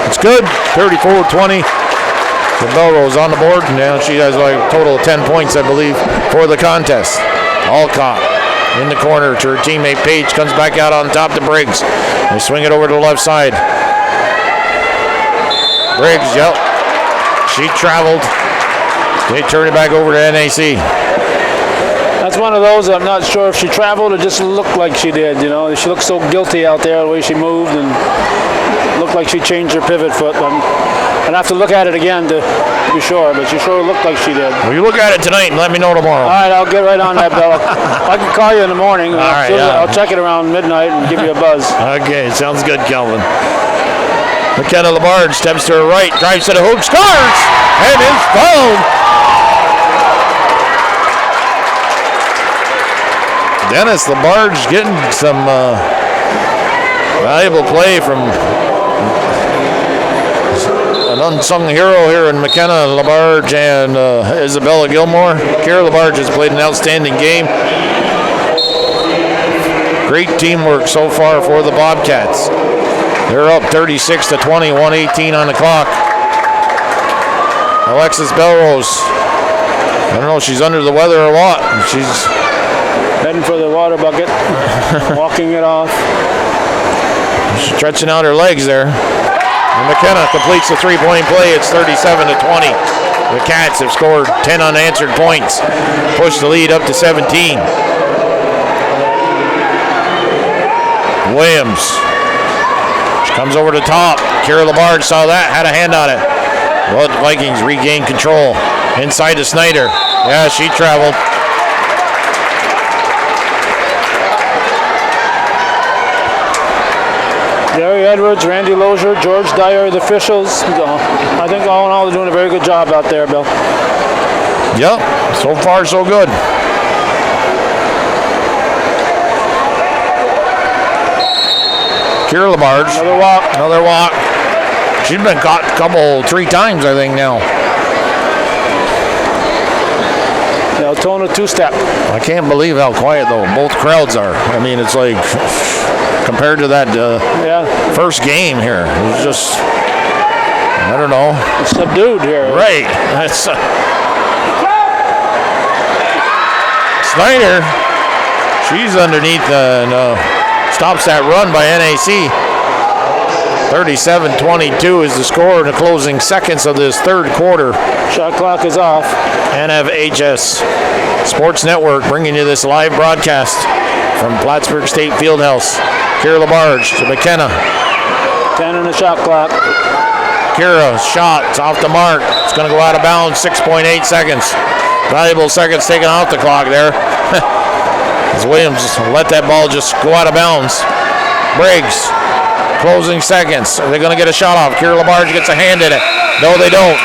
It's good. 34-20. The Belrose on the board. Now she has like a total of 10 points, I believe, for the contest. Alcott in the corner to her teammate Page. Comes back out on top to Briggs. They swing it over to the left side. Briggs, yep. She traveled. They turn it back over to NAC. That's one of those, I'm not sure if she traveled or just looked like she did, you know. She looked so guilty out there, the way she moved, and looked like she changed her pivot foot. I'd have to look at it again to be sure, but she sure looked like she did. Well, you look at it tonight and let me know tomorrow. All right, I'll get right on that, Bill. I can call you in the morning. All right, yeah. I'll check it around midnight and give you a buzz. Okay, sounds good, Kelvin. McKenna Labarge steps to her right, drives to the hoop, scores, and is fouled. Dennis Labarge getting some valuable play from an unsung hero here in McKenna Labarge and Isabella Gilmore. Kira Labarge has played an outstanding game. Great teamwork so far for the Bobcats. They're up 36-20, 1:18 on the clock. Alexis Belrose, I don't know if she's under the weather or what. She's heading for the water bucket, walking it off. Stretching out her legs there. And McKenna completes the three-point play. It's 37-20. The Cats have scored 10 unanswered points. Push the lead up to 17. Williams. She comes over the top. Kira Labarge saw that, had a hand on it. Well, the Vikings regain control. Inside to Snyder. Yeah, she traveled. Gary Edwards, Randy Lozier, George Dyer, the officials. I think all in all they're doing a very good job out there, Bill. Yep, so far so good. Kira Labarge. Another walk. She's been caught a 3 times, I think, now. Altona 2-step. I can't believe how quiet, though, both crowds are. I mean, it's like compared to that first game here. It was just, I don't know. It's subdued here. Right. That's Snyder. She's underneath and stops that run by NAC. 37-22 is the score in the closing seconds of this third quarter. Shot clock is off. NFHS Sports Network bringing you this live broadcast from Plattsburgh State Fieldhouse. Kira LaBarge to McKenna. 10 on the shot clock. Kira, shot, it's off the mark. It's going to go out of bounds, 6.8 seconds. Valuable seconds taken off the clock there. As Williams let that ball just go out of bounds. Briggs, closing seconds. Are they going to get a shot off? Kira LaBarge gets a hand in it. No, they don't.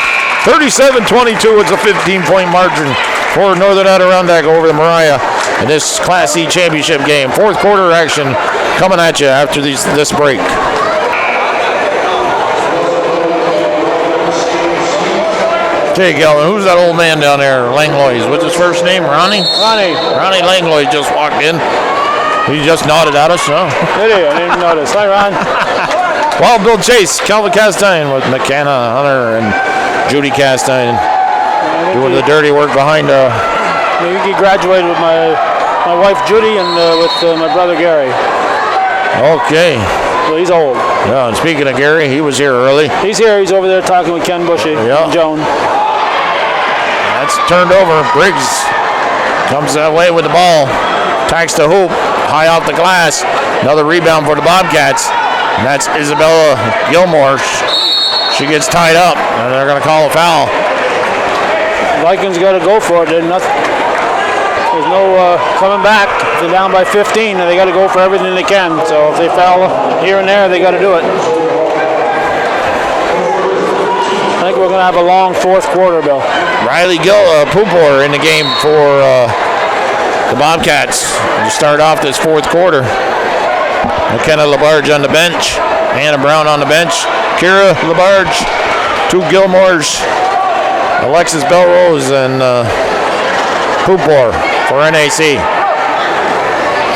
37-22 is a 15-point margin for Northern Adirondack over the Mariah in this Class C championship game. Fourth quarter action coming at you after this break. Okay, Galvin, who's that old man down there, Langlois? What's his first name, Ronnie? Ronnie Langlois just walked in. He just nodded at us, no? Did he? I didn't notice. Hi, Ron. Wild Bill Chase, Calvin Castine with McKenna Hunter and Judy Castine doing the dirty work behind. I think he graduated with my wife Judy and with my brother Gary. Okay. So he's old. Yeah, and speaking of Gary, he was here early. He's here. He's over there talking with Ken Bushy and Joan. That's turned over. Briggs comes that way with the ball. Tacks the hoop. High off the glass. Another rebound for the Bobcats. And that's Isabella Gilmore. She gets tied up, and they're going to call a foul. The Vikings got to go for it. There's no coming back. If they're down by 15, they got to go for everything they can. So if they foul here and there, they got to do it. I think we're going to have a long fourth quarter, Bill. Riley Pupor in the game for the Bobcats to start off this fourth quarter. McKenna LaBarge on the bench. Hannah Brown on the bench. Kira LaBarge. Two Gilmores. Alexis Belrose and Pupor for NAC.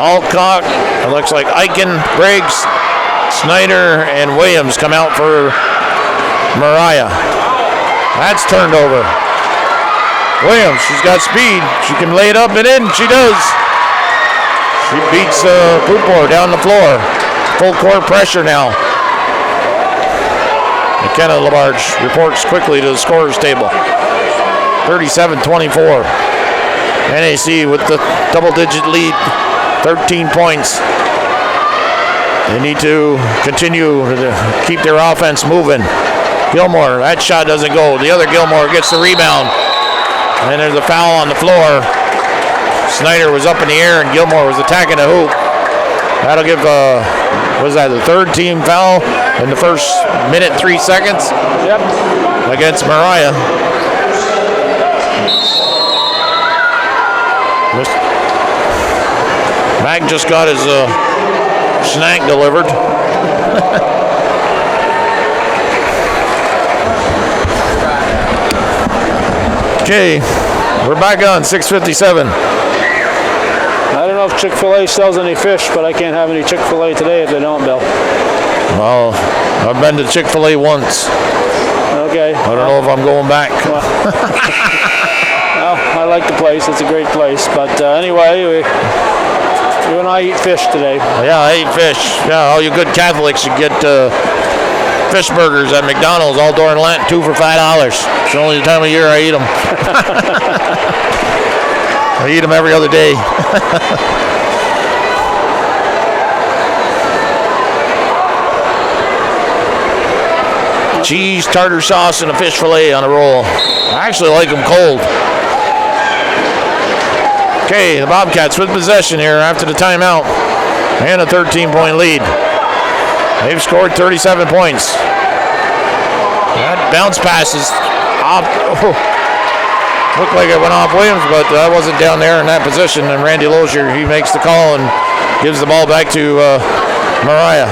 Alcock. It looks like Eichen, Briggs, Snyder, and Williams come out for Mariah. That's turned over. Williams, she's got speed. She can lay it up and in. She does. She beats Pupor down the floor. Full court pressure now. McKenna LaBarge reports quickly to the scorer's table. 37-24. NAC with the double-digit lead, 13 points. They need to continue to keep their offense moving. Gilmore, that shot doesn't go. The other Gilmore gets the rebound. And there's a foul on the floor. Snyder was up in the air and Gilmore was attacking the hoop. That'll give, what is that, the third team foul in the first minute, 3 seconds? Yep. Against Mariah. Mac just got his snack delivered. Okay, we're back on 6:57. I don't know if Chick-fil-A sells any fish, but I can't have any Chick-fil-A today if they don't, Bill. Well, I've been to Chick-fil-A once. Okay. I don't know if I'm going back. Well, I like the place. It's a great place. But anyway, you and I eat fish today. Yeah, I eat fish. Yeah, all you good Catholics should get fish burgers at McDonald's all during Lent, 2 for $5. It's only the time of year I eat them. I eat them every other day. Cheese, tartar sauce, and a fish fillet on a roll. I actually like them cold. Okay, the Bobcats with possession here after the timeout and a 13-point lead. They've scored 37 points. That bounce pass is off. Oh, looked like it went off Williams, but I wasn't down there in that position. And Randy Lozier, he makes the call and gives the ball back to Mariah.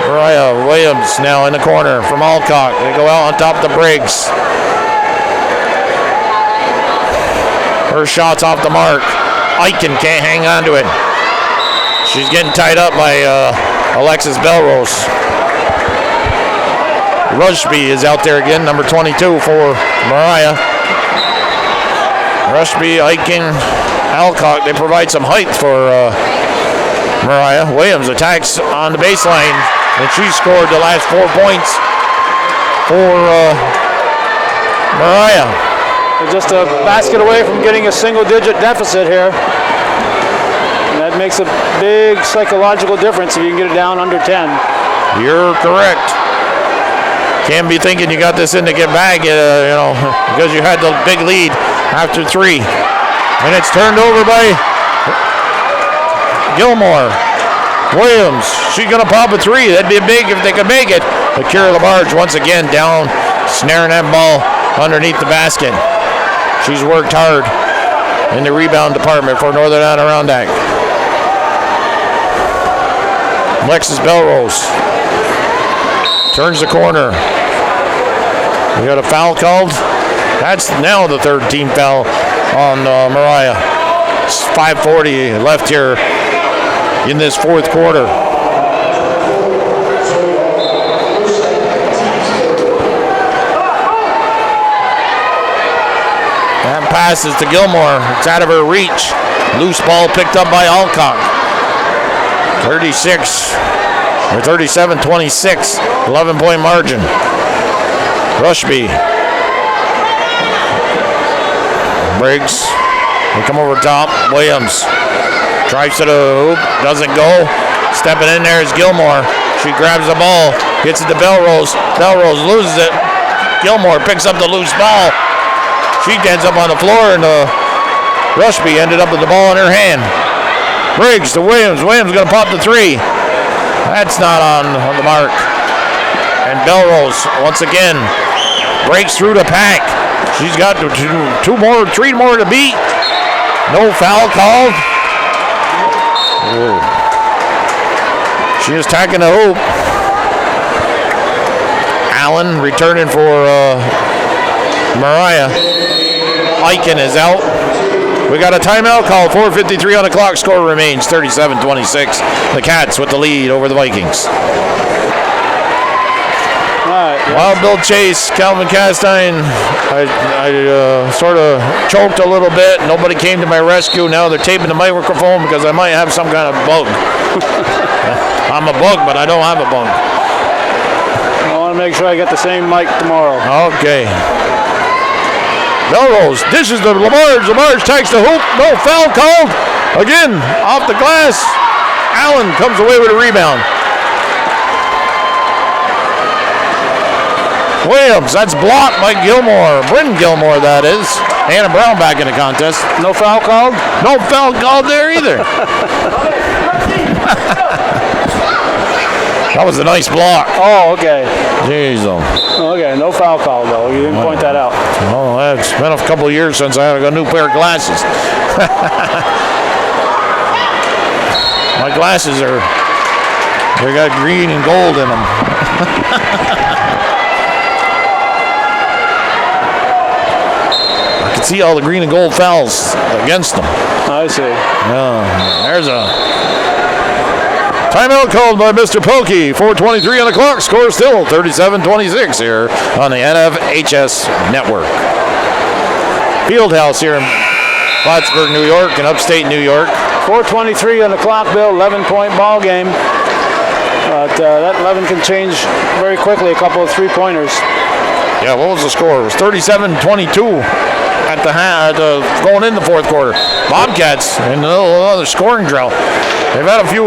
Mariah Williams now in the corner from Alcock. They go out on top of the Briggs. Her shot's off the mark. Eichen can't hang on to it. She's getting tied up by Alexis Belrose. Rushby is out there again, number 22 for Mariah. Rushby, Aiken, Alcock, they provide some height for Mariah. Williams attacks on the baseline, and she scored the last 4 points for Mariah. They're just a basket away from getting a single-digit deficit here. And that makes a big psychological difference if you can get it down under 10. You're correct. Can't be thinking you got this in to get back, because you had the big lead after 3. And it's turned over by Gilmore. Williams, she's going to pop a 3. That'd be big if they could make it. But Kira LaBarge once again down, snaring that ball underneath the basket. She's worked hard in the rebound department for Northern Adirondack. Alexis Belrose turns the corner. We got a foul called. That's now the third team foul on Mariah. It's 5:40 left here in this fourth quarter. That pass is to Gilmore. It's out of her reach. Loose ball picked up by Alcock. 37-26, 11-point margin. Rushby. Briggs. They come over top. Williams drives to the hoop. Doesn't go. Stepping in there is Gilmore. She grabs the ball. Gets it to Belrose. Belrose loses it. Gilmore picks up the loose ball. She ends up on the floor, and Rushby ended up with the ball in her hand. Briggs to Williams. Williams going to pop the 3. That's not on the mark. And Belrose, once again, breaks through the pack. She's got 3 more to beat. No foul called. Whoa. She is tacking the hoop. Allen returning for Mariah. Aiken is out. We got a timeout call. 4:53 on the clock. Score remains 37-26. The Cats with the lead over the Vikings. Wild Bill Chase, Calvin Castine. I sort of choked a little bit. Nobody came to my rescue. Now they're taping the microphone because I might have some kind of bug. I'm a bug, but I don't have a bug. I want to make sure I get the same mic tomorrow. Okay. Belrose dishes to LaBarge. LaBarge takes the hoop. No foul called. Again, off the glass. Allen comes away with a rebound. Williams, that's blocked by Gilmore. Britton Gilmore, that is. Hannah Brown back in the contest. No foul called? No foul called there either. That was a nice block. Oh, okay. Jeez, Okay, no foul call, though. You didn't point that out. Oh, it's been a couple of years since I had a new pair of glasses. My glasses they got green and gold in them. I can see all the green and gold fouls against them. I see. There's a timeout called by Mr. Pokey. 4:23 on the clock. Score still 37-26 here on the NFHS Network. Fieldhouse here in Plattsburgh, New York, and upstate New York. 4:23 on the clock, Bill. 11-point ball game. But that 11 can change very quickly. A couple of three-pointers. Yeah, what was the score? It was 37-22 at the going in the fourth quarter. Bobcats in another scoring drought. They've had a few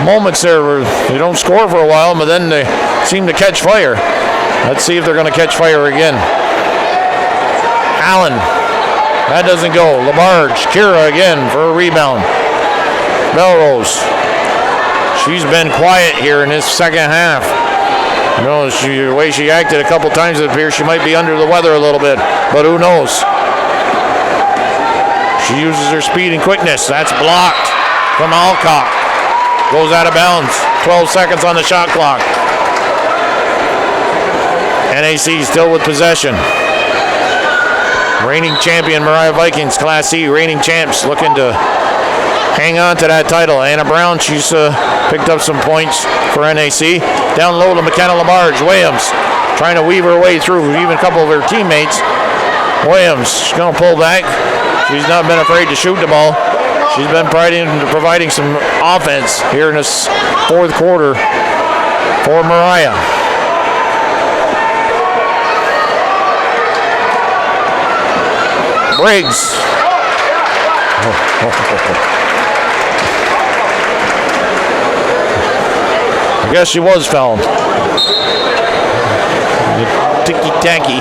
moments there where they don't score for a while, but then they seem to catch fire. Let's see if they're going to catch fire again. Allen. That doesn't go. LaBarge. Kira again for a rebound. Belrose. She's been quiet here in this second half. You know, the way she acted a couple times, it appears she might be under the weather a little bit, but who knows? She uses her speed and quickness. That's blocked from Alcock. Goes out of bounds. 12 seconds on the shot clock. NAC still with possession. Reigning champion Mariah Vikings, Class C, reigning champs, looking to hang on to that title. Anna Brown, she's picked up some points for NAC. Down low to McKenna Lamarge. Williams trying to weave her way through, even a couple of her teammates. Williams, she's going to pull back. She's not been afraid to shoot the ball. She's been providing some offense here in this fourth quarter for Mariah. Briggs. I guess she was fouled. Ticky-tacky.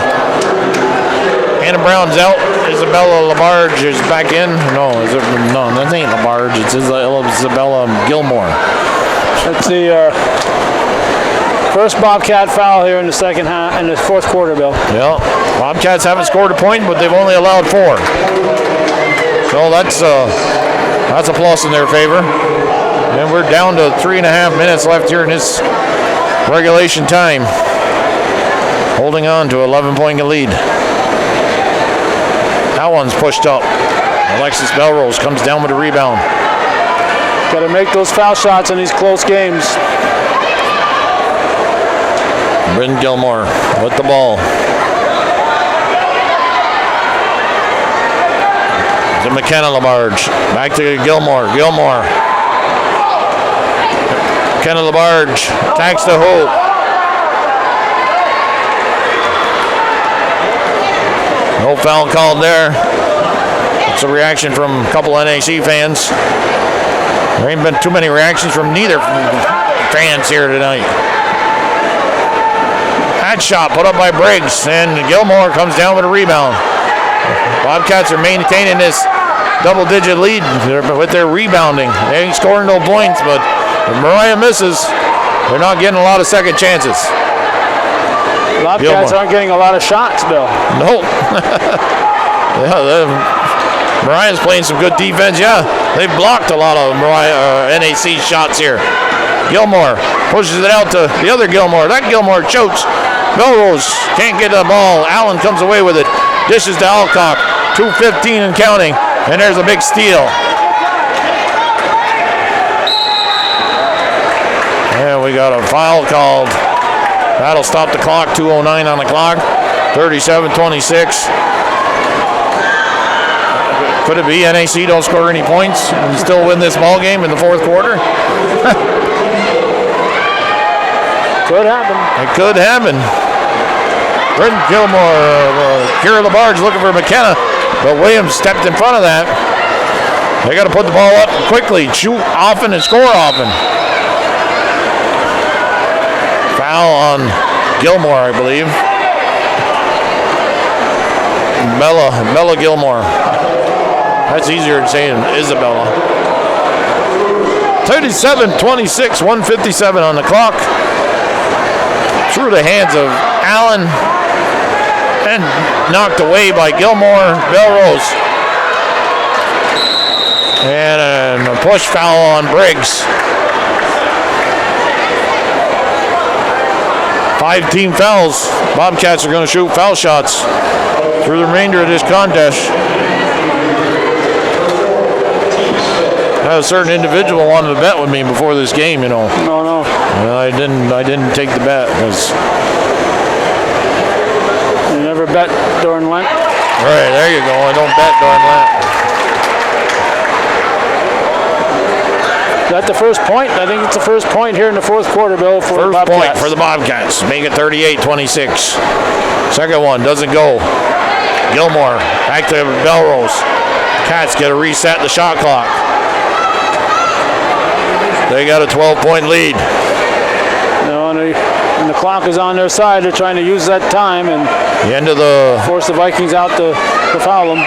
Hannah Brown's out. Isabella Labarge is back in. No, that ain't Labarge. It's Isabella Gilmore. That's the first Bobcat foul here in the second half, in the fourth quarter, Bill. Yeah, Bobcats haven't scored a point, but they've only allowed 4. So that's a plus in their favor. And we're down to 3.5 minutes left here in this regulation time. Holding on to 11-point lead. That one's pushed up. Alexis Belrose comes down with a rebound. Got to make those foul shots in these close games. Bryn Gilmore with the ball. To McKenna Labarge. Back to Gilmore. McKenna Labarge attacks the hoop. No foul called there. It's a reaction from a couple NAC fans. There ain't been too many reactions from neither fans here tonight. That shot put up by Briggs, and Gilmore comes down with a rebound. Bobcats are maintaining this double-digit lead with their rebounding. They ain't scoring no points, but if Mariah misses, they're not getting a lot of second chances. Bobcats aren't getting a lot of shots, Bill. No. Mariah's playing some good defense. Yeah, they've blocked a lot of NAC shots here. Gilmore pushes it out to the other Gilmore. That Gilmore chokes. Belrose can't get the ball. Allen comes away with it. Dishes to Alcock. 2:15 and counting. And there's a big steal. And we got a foul called. That'll stop the clock. 2:09 on the clock. 37-26. Could it be NAC don't score any points and still win this ball game in the fourth quarter? Could happen. It could happen. Bryn Gilmore, Kira Labarge looking for McKenna, but Williams stepped in front of that. They got to put the ball up quickly, shoot often and score often. Foul on Gilmore, I believe. Bella Gilmore. That's easier than saying Isabella. 37-26, 1:57 on the clock. Through the hands of Allen and knocked away by Gilmore. Belrose. And a push foul on Briggs. 5 team fouls. Bobcats are going to shoot foul shots through the remainder of this contest. A certain individual wanted to bet with me before this game, you know. No. I didn't take the bet. You never bet during Lent? Right, there you go. I don't bet during Lent. Is that the first point? I think it's the first point here in the fourth quarter, Bill, for the Bobcats. First point for the Bobcats. Make it 38-26. Second one doesn't go. Gilmore back to Belrose. Cats get to reset the shot clock. They got a 12-point lead. No, and the clock is on their side. They're trying to use that time and the end of the force the Vikings out to foul them.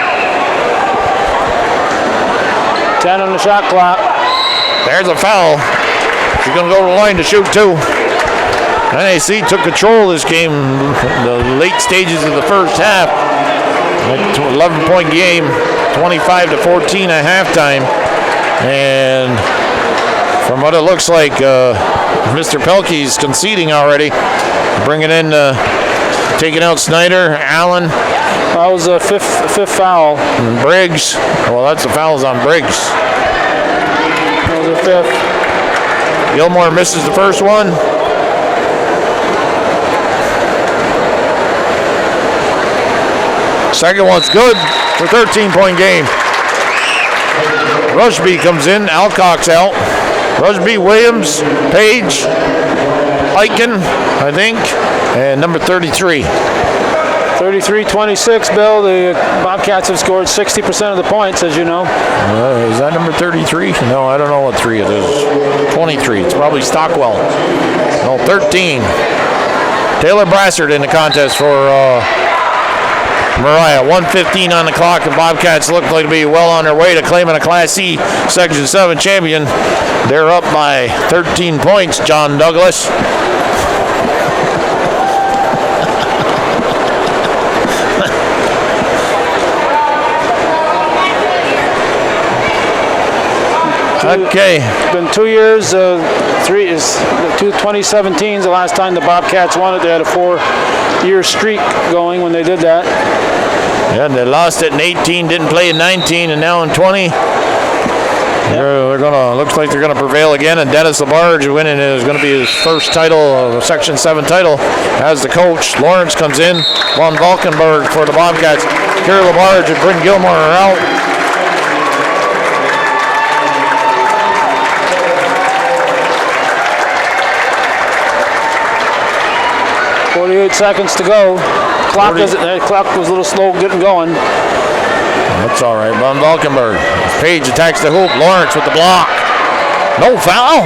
10 on the shot clock. There's a foul. She's going to go to the line to shoot two. NAC took control of this game in the late stages of the first half. 11-point game, 25-14 at halftime. And from what it looks like, Mr. Pelkey's conceding already. Bringing in, taking out Snyder, Allen. That was a fifth foul. And Briggs. Well, that's the fouls on Briggs. fifth. Gilmore misses the first one. Second one's good for 13-point game. Rushby comes in. Alcock's out. Rushby, Williams, Page, Eichen, I think, and number 33. 33-26, Bill. The Bobcats have scored 60% of the points, as you know. Is that number 33? No, I don't know what 3 it is. 23. It's probably Stockwell. No, 13. Taylor Brassard in the contest for Mariah. 1:15 on the clock. The Bobcats look like to be well on their way to claiming a Class C Section 7 champion. They're up by 13 points, John Douglas. Okay. It's been 2 years. 2017 is the last time the Bobcats won it. They had a 4-year streak going when they did that. Yeah, and they lost it in 18, didn't play in 19, and now in 20. They're gonna. Looks like they're gonna prevail again. And Dennis Labarge winning is going to be his first title, Section 7 title, as the coach. Lawrence comes in. Von Valkenburg for the Bobcats. Kerry Labarge and Bryn Gilmore are out. 48 seconds to go. Clock was a little slow getting going. That's all right. Von Valkenburg. Page attacks the hoop. Lawrence with the block. No foul.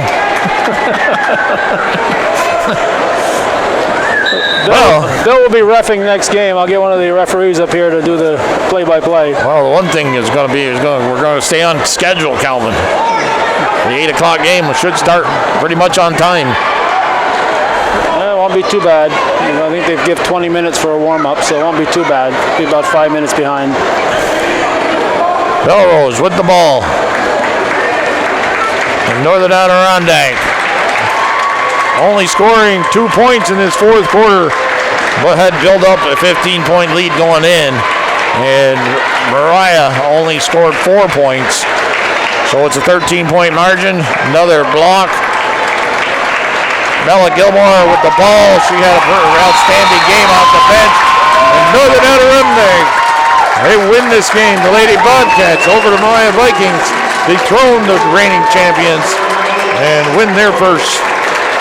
Bill will be reffing next game. I'll get one of the referees up here to do the play-by-play. Well, the one thing is going to be we're going to stay on schedule, Calvin. The 8 o'clock game should start pretty much on time. It won't be too bad. I think they've given 20 minutes for a warm-up, so it won't be too bad. It'll be about 5 minutes behind. Belrose with the ball. And Northern Adirondack only scoring 2 points in this fourth quarter, but had built up a 15-point lead going in. And Mariah only scored 4 points. So it's a 13-point margin. Another block. Bella Gilmore with the ball. She had an outstanding game off the bench. And Northern Adirondack, they win this game. The Lady Bobcats over the Mariah Vikings dethrone the reigning champions and win their first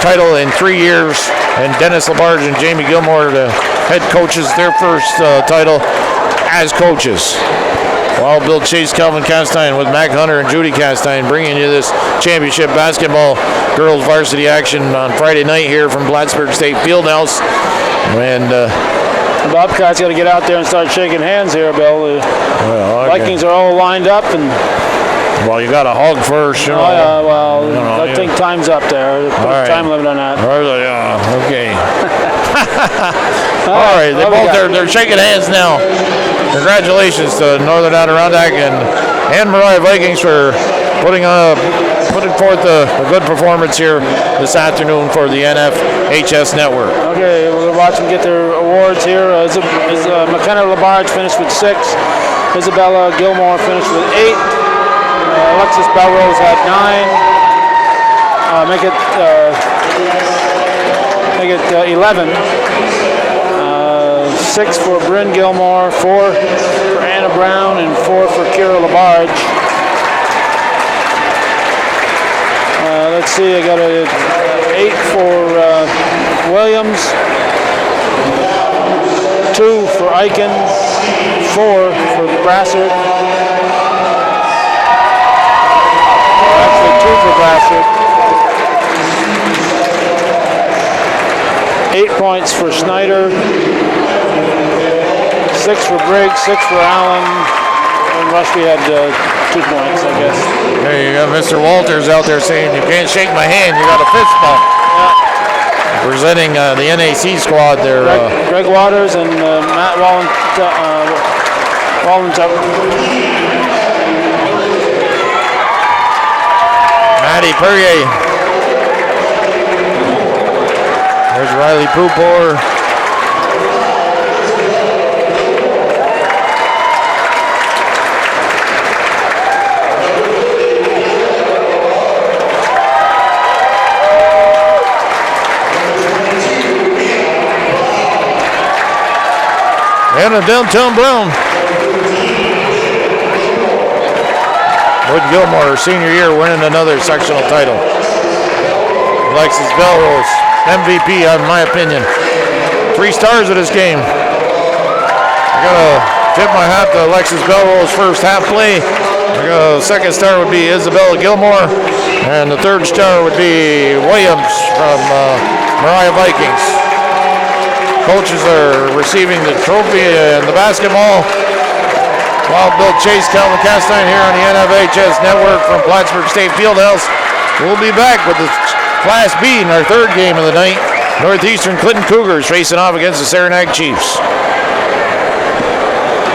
title in 3 years. And Dennis Labarge and Jamie Gilmore, the head coaches, their first title as coaches. While Bill Chase, Calvin Castine with Mac Hunter and Judy Castine bringing you this championship basketball girls varsity action on Friday night here from Plattsburgh State Fieldhouse. And the Bobcats got to get out there and start shaking hands here, Bill. The Vikings are all lined up, and well, you got to hug first, you know. I think time's up there. Put a time limit on that. Okay. All right, they're shaking hands now. Congratulations to Northern Adirondack and Mariah Vikings for putting forth a good performance here this afternoon for the NFHS Network. Okay, we'll watch them get their awards here. McKenna Labarge finished with 6. Isabella Gilmore finished with 8. Alexis Belrose had 9. Make it 11. 6 for Bryn Gilmore, 4 for Anna Brown, and 4 for Kira Labarge. Let's see, I got a 8 for Williams, 2 for Eichen, 4 for Brassard. Actually, 2 for Brassard. 8 points for Schneider. 6 for Briggs, 6 for Allen, and Rushby had 2 points, I guess. There you go, Mr. Walters out there saying, you can't shake my hand, you got a fist bump. Yeah. Presenting the NAC squad there. Greg Waters and Matt Wallentup. Maddie Perrier. There's Riley Pupor. and a downtown Brown. Wood Gilmore, senior year, winning another sectional title. Alexis Belrose, MVP in my opinion. 3 stars of this game. I gotta tip my hat to Alexis Belrose first half play. Second star would be Isabella Gilmore, and the third star would be Williams from Mariah Vikings. Coaches are receiving the trophy and the basketball. Wild Bill Chase, Calvin Castine here on the NFHS Network from Plattsburgh State Fieldhouse. We'll be back with the Class B in our third game of the night. Northeastern Clinton Cougars facing off against the Saranac Chiefs.